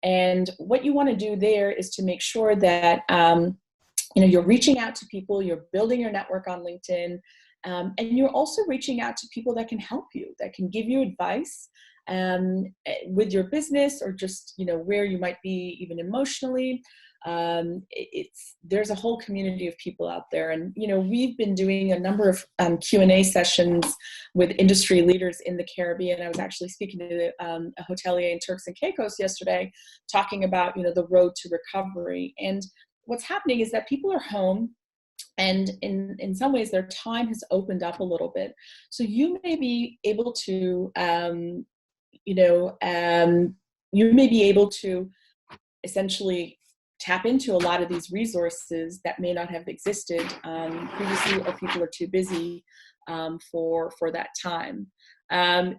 And what you want to do there is to make sure that you know, you're reaching out to people, you're building your network on LinkedIn, and you're also reaching out to people that can help you, that can give you advice with your business, or just, you know, where you might be even emotionally. There's a whole community of people out there. And, you know, we've been doing a number of Q&A sessions with industry leaders in the Caribbean. I was actually speaking to a hotelier in Turks and Caicos yesterday, talking about, you know, the road to recovery. And what's happening is that people are home, And in some ways, their time has opened up a little bit. So you may be able to, you may be able to essentially tap into a lot of these resources that may not have existed previously, or people are too busy for that time.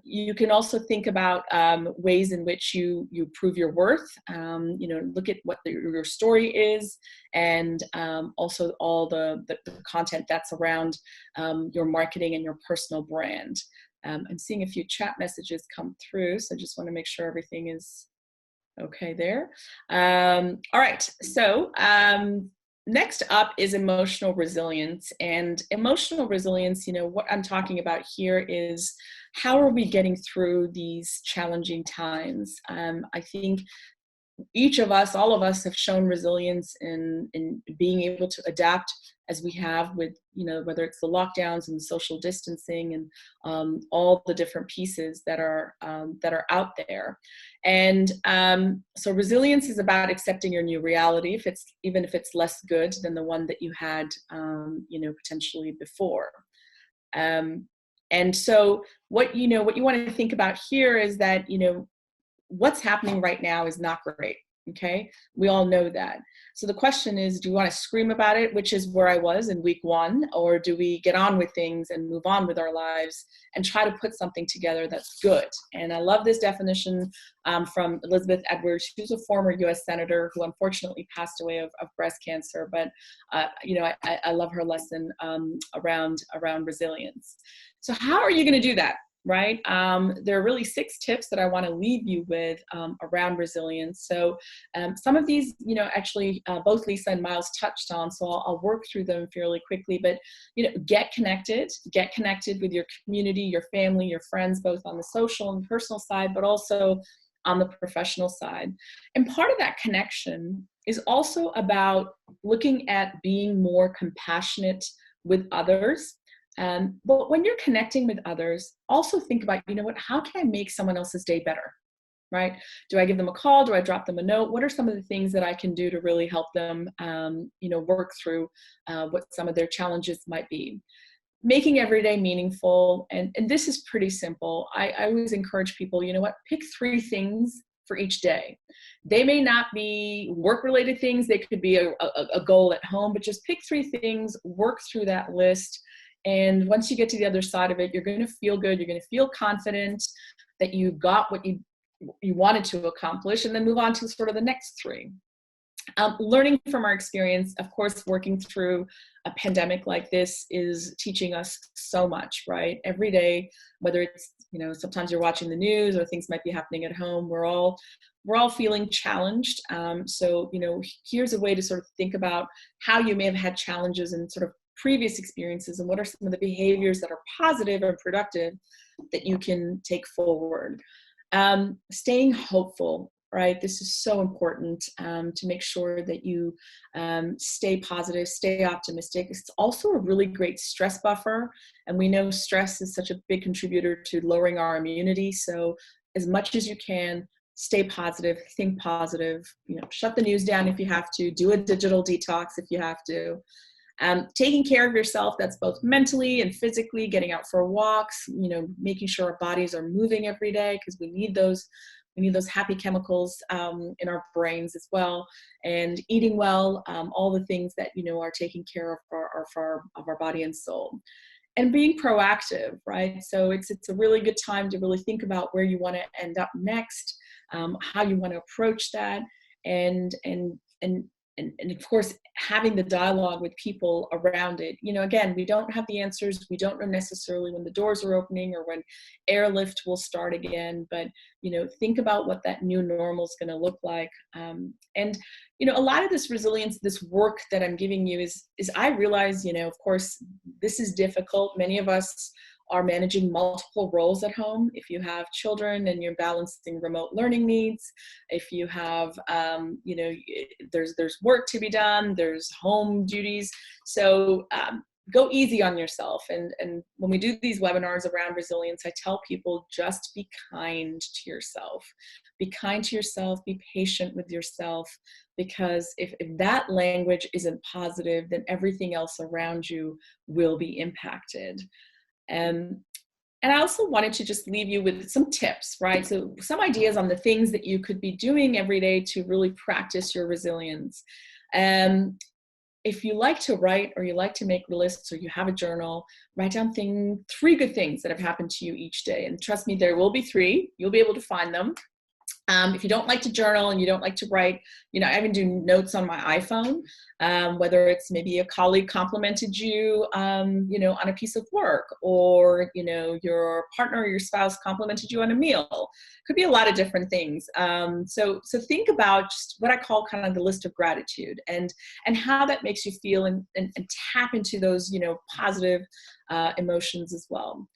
You can also think about ways in which you prove your worth. Look at what your story is, and also all the content that's around your marketing and your personal brand. I'm seeing a few chat messages come through, so I just want to make sure everything is okay there. All right, so next up is emotional resilience. And emotional resilience, what I'm talking about here is how are we getting through these challenging times? I think each of us, all of us, have shown resilience in being able to adapt as we have with, whether it's the lockdowns and the social distancing and all the different pieces that are out there. And so resilience is about accepting your new reality, even if it's less good than the one that you had, potentially before. And so what you want to think about here is that, what's happening right now is not great. Okay, we all know that. So the question is, do you want to scream about it, which is where I was in week 1, or do we get on with things and move on with our lives and try to put something together that's good? And I love this definition from Elizabeth Edwards, who's a former U.S. senator who unfortunately passed away of breast cancer. But I love her lesson around resilience. So how are you going to do that? Right? There are really 6 tips that I want to leave you with around resilience. So some of these, actually both Lisa and Miles touched on, so I'll work through them fairly quickly. But, get connected with your community, your family, your friends, both on the social and personal side, but also on the professional side. And part of that connection is also about looking at being more compassionate with others. But when you're connecting with others, also think about, how can I make someone else's day better, right? Do I give them a call? Do I drop them a note? What are some of the things that I can do to really help them, work through what some of their challenges might be? Making every day meaningful. And this is pretty simple. I always encourage people, pick 3 things for each day. They may not be work-related things. They could be a goal at home, but just pick 3 things, work through that list. And once you get to the other side of it, you're going to feel good. You're going to feel confident that you got what you wanted to accomplish, and then move on to sort of the next 3. Learning from our experience, of course, working through a pandemic like this is teaching us so much, right? Every day, whether it's, sometimes you're watching the news or things might be happening at home, we're all feeling challenged. So, here's a way to sort of think about how you may have had challenges and sort of previous experiences, and what are some of the behaviors that are positive and productive that you can take forward. Staying hopeful, right? This is so important to make sure that you stay positive, stay optimistic. It's also a really great stress buffer, and we know stress is such a big contributor to lowering our immunity. So as much as you can, stay positive, think positive, shut the news down if you have to, do a digital detox if you have to. Taking care of yourself, that's both mentally and physically, getting out for walks, making sure our bodies are moving every day, because we need those happy chemicals in our brains as well, and eating well, all the things that, are taking care of our body and soul. And being proactive, right? So it's a really good time to really think about where you want to end up next, how you want to approach that, and of course, having the dialogue with people around it. Again, we don't have the answers. We don't know necessarily when the doors are opening or when airlift will start again, but, think about what that new normal is going to look like. And, a lot of this resilience, this work that I'm giving you is I realize, of course, this is difficult. Many of us are managing multiple roles at home. If you have children and you're balancing remote learning needs, if you have, there's work to be done, there's home duties. So go easy on yourself. And when we do these webinars around resilience, I tell people just be kind to yourself. Be kind to yourself, be patient with yourself, because if that language isn't positive, then everything else around you will be impacted. And I also wanted to just leave you with some tips, right? So some ideas on the things that you could be doing every day to really practice your resilience. If you like to write, or you like to make lists, or you have a journal, write down 3 good things that have happened to you each day. And trust me, there will be 3. You'll be able to find them. If you don't like to journal and you don't like to write, I even do notes on my iPhone, whether it's maybe a colleague complimented you, on a piece of work, or, your partner or your spouse complimented you on a meal. Could be a lot of different things. So think about just what I call kind of the list of gratitude, and how that makes you feel, and tap into those, positive emotions as well.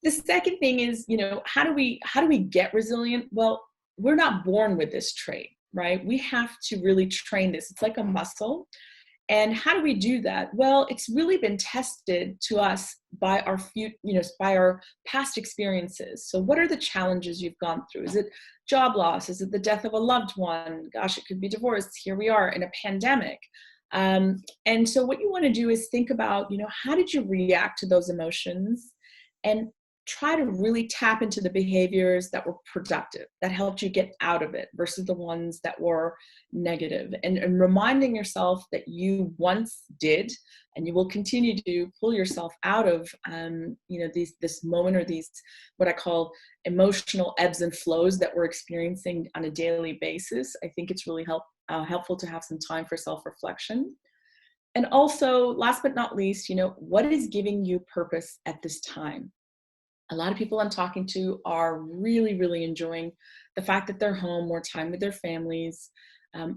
The second thing is, how do we get resilient? Well, we're not born with this trait, right? We have to really train this. It's like a muscle. And how do we do that? Well, it's really been tested to us by our past experiences. So what are the challenges you've gone through? Is it job loss? Is it the death of a loved one? Gosh, it could be divorce. Here we are in a pandemic. And so what you want to do is think about, how did you react to those emotions? And try to really tap into the behaviors that were productive, that helped you get out of it, versus the ones that were negative. And reminding yourself that you once did, and you will continue to pull yourself out of, this moment, or these, what I call emotional ebbs and flows that we're experiencing on a daily basis. I think it's really helpful to have some time for self-reflection. And also, last but not least, what is giving you purpose at this time? A lot of people I'm talking to are really, really enjoying the fact that they're home, more time with their families.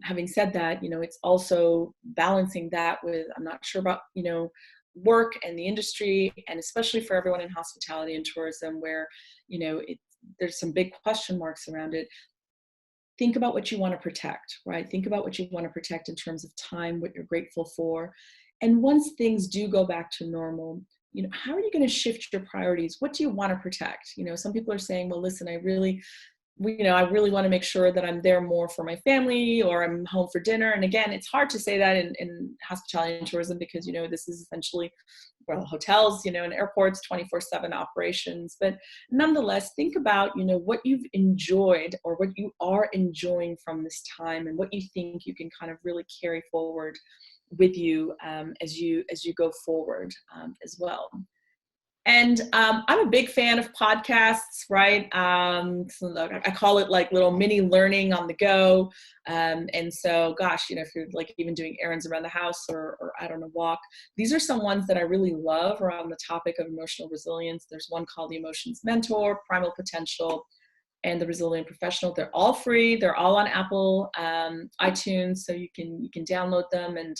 Having said that, it's also balancing that with, I'm not sure about, work and the industry, and especially for everyone in hospitality and tourism, where, there's some big question marks around it. Think about what you want to protect, right? Think about what you want to protect in terms of time, what you're grateful for. And once things do go back to normal, how are you going to shift your priorities? What do you want to protect? Some people are saying, well, listen, I really want to make sure that I'm there more for my family, or I'm home for dinner. And again, it's hard to say that in hospitality and tourism, because, this is essentially, well, hotels, and airports, 24/7 operations. But nonetheless, think about, what you've enjoyed, or what you are enjoying from this time, and what you think you can kind of really carry forward with you as you go forward as well. And I'm a big fan of podcasts, right? So I call it like little mini learning on the go. And so, gosh, if you're like even doing errands around the house, or out on a walk, these are some ones that I really love around the topic of emotional resilience. There's one called The Emotions Mentor, Primal Potential, and The Resilient Professional. They're all free. They're all on Apple iTunes, so you can download them. And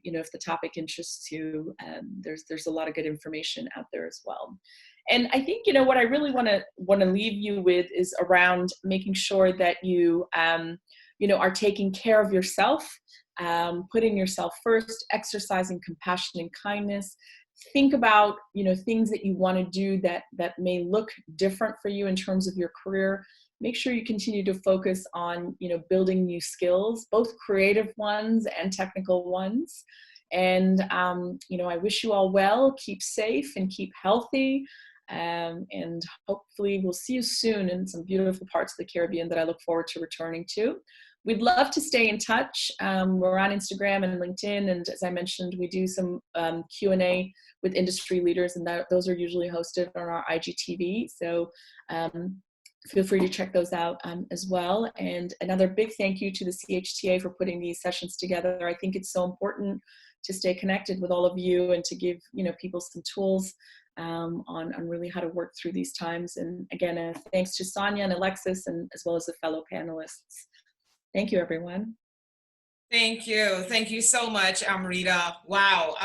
if the topic interests you, there's a lot of good information out there as well. And I think what I really want to leave you with is around making sure that you are taking care of yourself, putting yourself first, exercising compassion and kindness. Think about, things that you want to do that may look different for you in terms of your career. Make sure you continue to focus on, building new skills, both creative ones and technical ones. And, I wish you all well, keep safe and keep healthy. And hopefully we'll see you soon in some beautiful parts of the Caribbean that I look forward to returning to. We'd love to stay in touch. We're on Instagram and LinkedIn, and as I mentioned, we do some Q&A with industry leaders, and those are usually hosted on our IGTV. So feel free to check those out as well. And another big thank you to the CHTA for putting these sessions together. I think it's so important to stay connected with all of you, and to give people some tools on really how to work through these times. And again, thanks to Sonia and Alexis, and as well as the fellow panelists. Thank you, everyone. Thank you. Thank you so much, Amrita. Wow.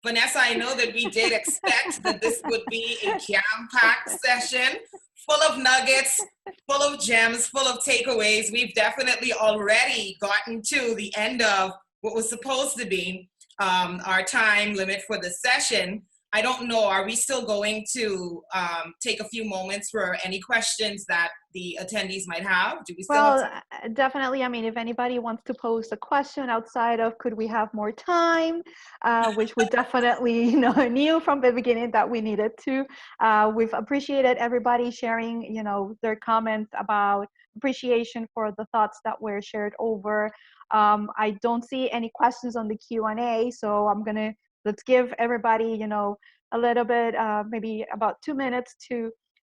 Vanessa, I know that we did expect that this would be a jam-packed session, full of nuggets, full of gems, full of takeaways. We've definitely already gotten to the end of what was supposed to be our time limit for the session. I don't know, are we still going to take a few moments for any questions that the attendees might have? Do we still have time? Definitely. I mean, if anybody wants to pose a question outside of could we have more time, which we definitely knew from the beginning that we needed to. We've appreciated everybody sharing, their comments about appreciation for the thoughts that were shared over. I don't see any questions on the Q&A, so let's give everybody, a little bit, maybe about 2 minutes to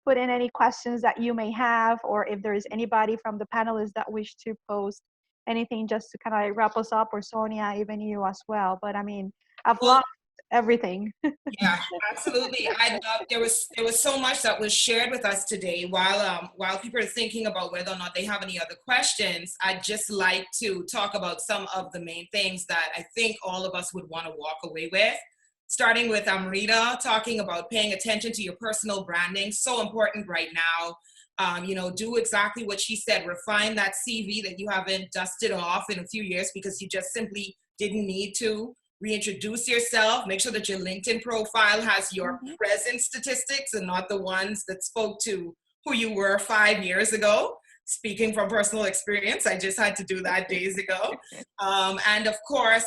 put in any questions that you may have, or if there is anybody from the panelists that wish to post anything just to kind of wrap us up, or Sonia, even you as well. But I mean, I've lost everything. Yeah, absolutely. There was so much that was shared with us today. While people are thinking about whether or not they have any other questions, I'd just like to talk about some of the main things that I think all of us would want to walk away with. Starting with Amrita, talking about paying attention to your personal branding, so important right now. Do exactly what she said, refine that CV that you haven't dusted off in a few years because you just simply didn't need to. Reintroduce yourself, make sure that your LinkedIn profile has your present statistics and not the ones that spoke to who you were 5 years ago. Speaking from personal experience, I just had to do that days ago. And of course,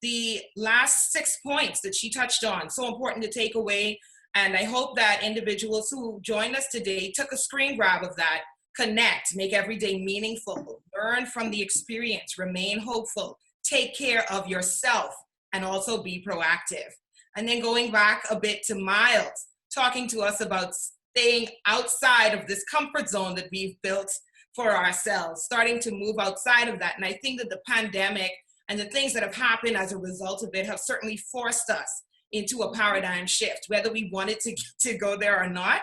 the last 6 points that she touched on, so important to take away. And I hope that individuals who joined us today took a screen grab of that. Connect, make every day meaningful, learn from the experience, remain hopeful, take care of yourself, and also be proactive. And then going back a bit to Miles, talking to us about staying outside of this comfort zone that we've built for ourselves, starting to move outside of that. And I think that the pandemic and the things that have happened as a result of it have certainly forced us into a paradigm shift, whether we wanted to go there or not.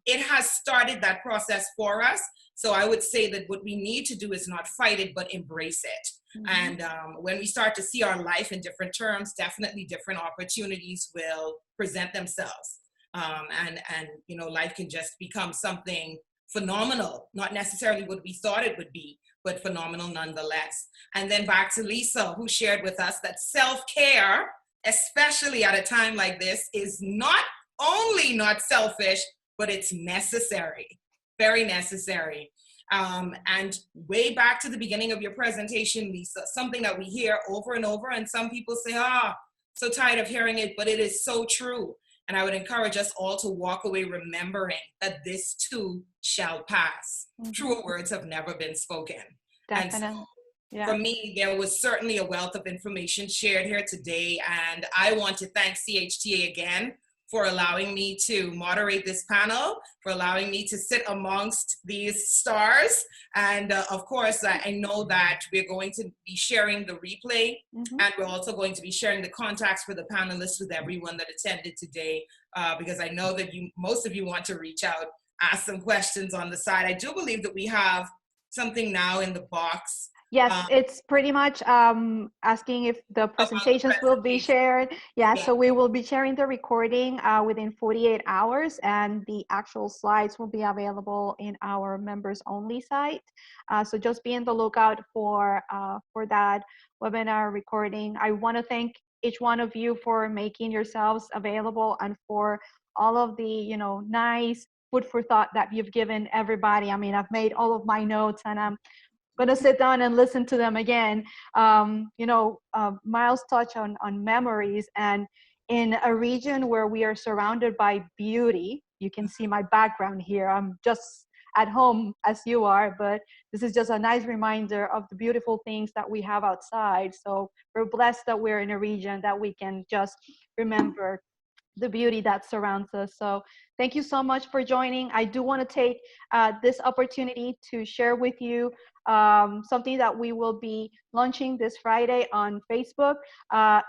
It has started that process for us. So I would say that what we need to do is not fight it, but embrace it. And when we start to see our life in different terms, definitely different opportunities will present themselves. And life can just become something phenomenal, not necessarily what we thought it would be, but phenomenal nonetheless. And then back to Lisa, who shared with us that self-care, especially at a time like this, is not only not selfish, but it's necessary, very necessary. And way back to the beginning of your presentation, Lisa, something that we hear over and over, and some people say, so tired of hearing it, but it is so true. And I would encourage us all to walk away remembering that this too shall pass. Truer words have never been spoken. Definitely. And so for me, there was certainly a wealth of information shared here today. And I want to thank CHTA again for allowing me to moderate this panel, for allowing me to sit amongst these stars. And of course, I know that we're going to be sharing the replay, and we're also going to be sharing the contacts for the panelists with everyone that attended today, because I know that most of you want to reach out, ask some questions on the side. I do believe that we have something now in the box. Yes, it's pretty much asking if the presentations will be shared. Yeah, so we will be sharing the recording within 48 hours, and the actual slides will be available in our members only site. So just be on the lookout for that webinar recording. I want to thank each one of you for making yourselves available, and for all of the nice food for thought that you've given everybody. I mean, I've made all of my notes, and I'm going to sit down and listen to them again. Miles touched on memories, and in a region where we are surrounded by beauty, you can see my background here. I'm just at home as you are, but this is just a nice reminder of the beautiful things that we have outside. So we're blessed that we're in a region that we can just remember the beauty that surrounds us. So thank you so much for joining. I do want to take this opportunity to share with you something that we will be launching this Friday on Facebook.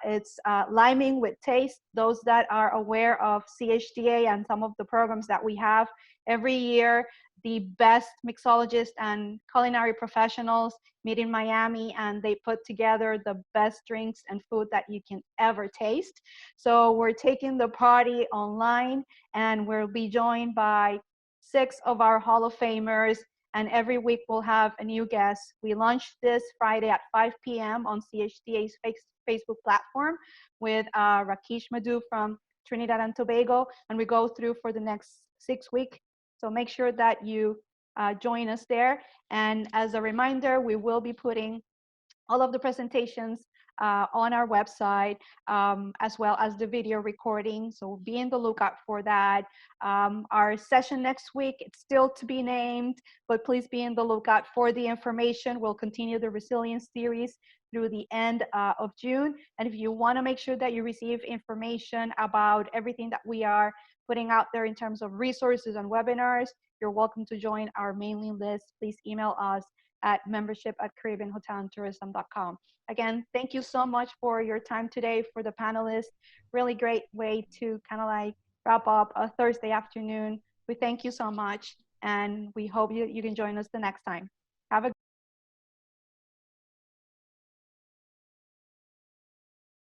It's Liming with Taste. Those that are aware of CHTA and some of the programs that we have every year, the best mixologists and culinary professionals meet in Miami, and they put together the best drinks and food that you can ever taste. So we're taking the party online, and we'll be joined by 6 of our Hall of Famers, and every week we'll have a new guest. We launched this Friday at 5 p.m. on CHTA's Facebook platform with Rakesh Madhu from Trinidad and Tobago, and we go through for the next 6 weeks. So make sure that you join us there. And as a reminder, we will be putting all of the presentations on our website, as well as the video recording. So be in the lookout for that. Our session next week, it's still to be named, but please be in the lookout for the information. We'll continue the resilience series through the end of June. And if you want to make sure that you receive information about everything that we are putting out there in terms of resources and webinars, you're welcome to join our mailing list. Please email us at membership@caribbeanhotelandtourism.com. Again, thank you so much for your time today, for the panelists. Really great way to kind of like wrap up a Thursday afternoon. We thank you so much, and we hope you can join us the next time. Have a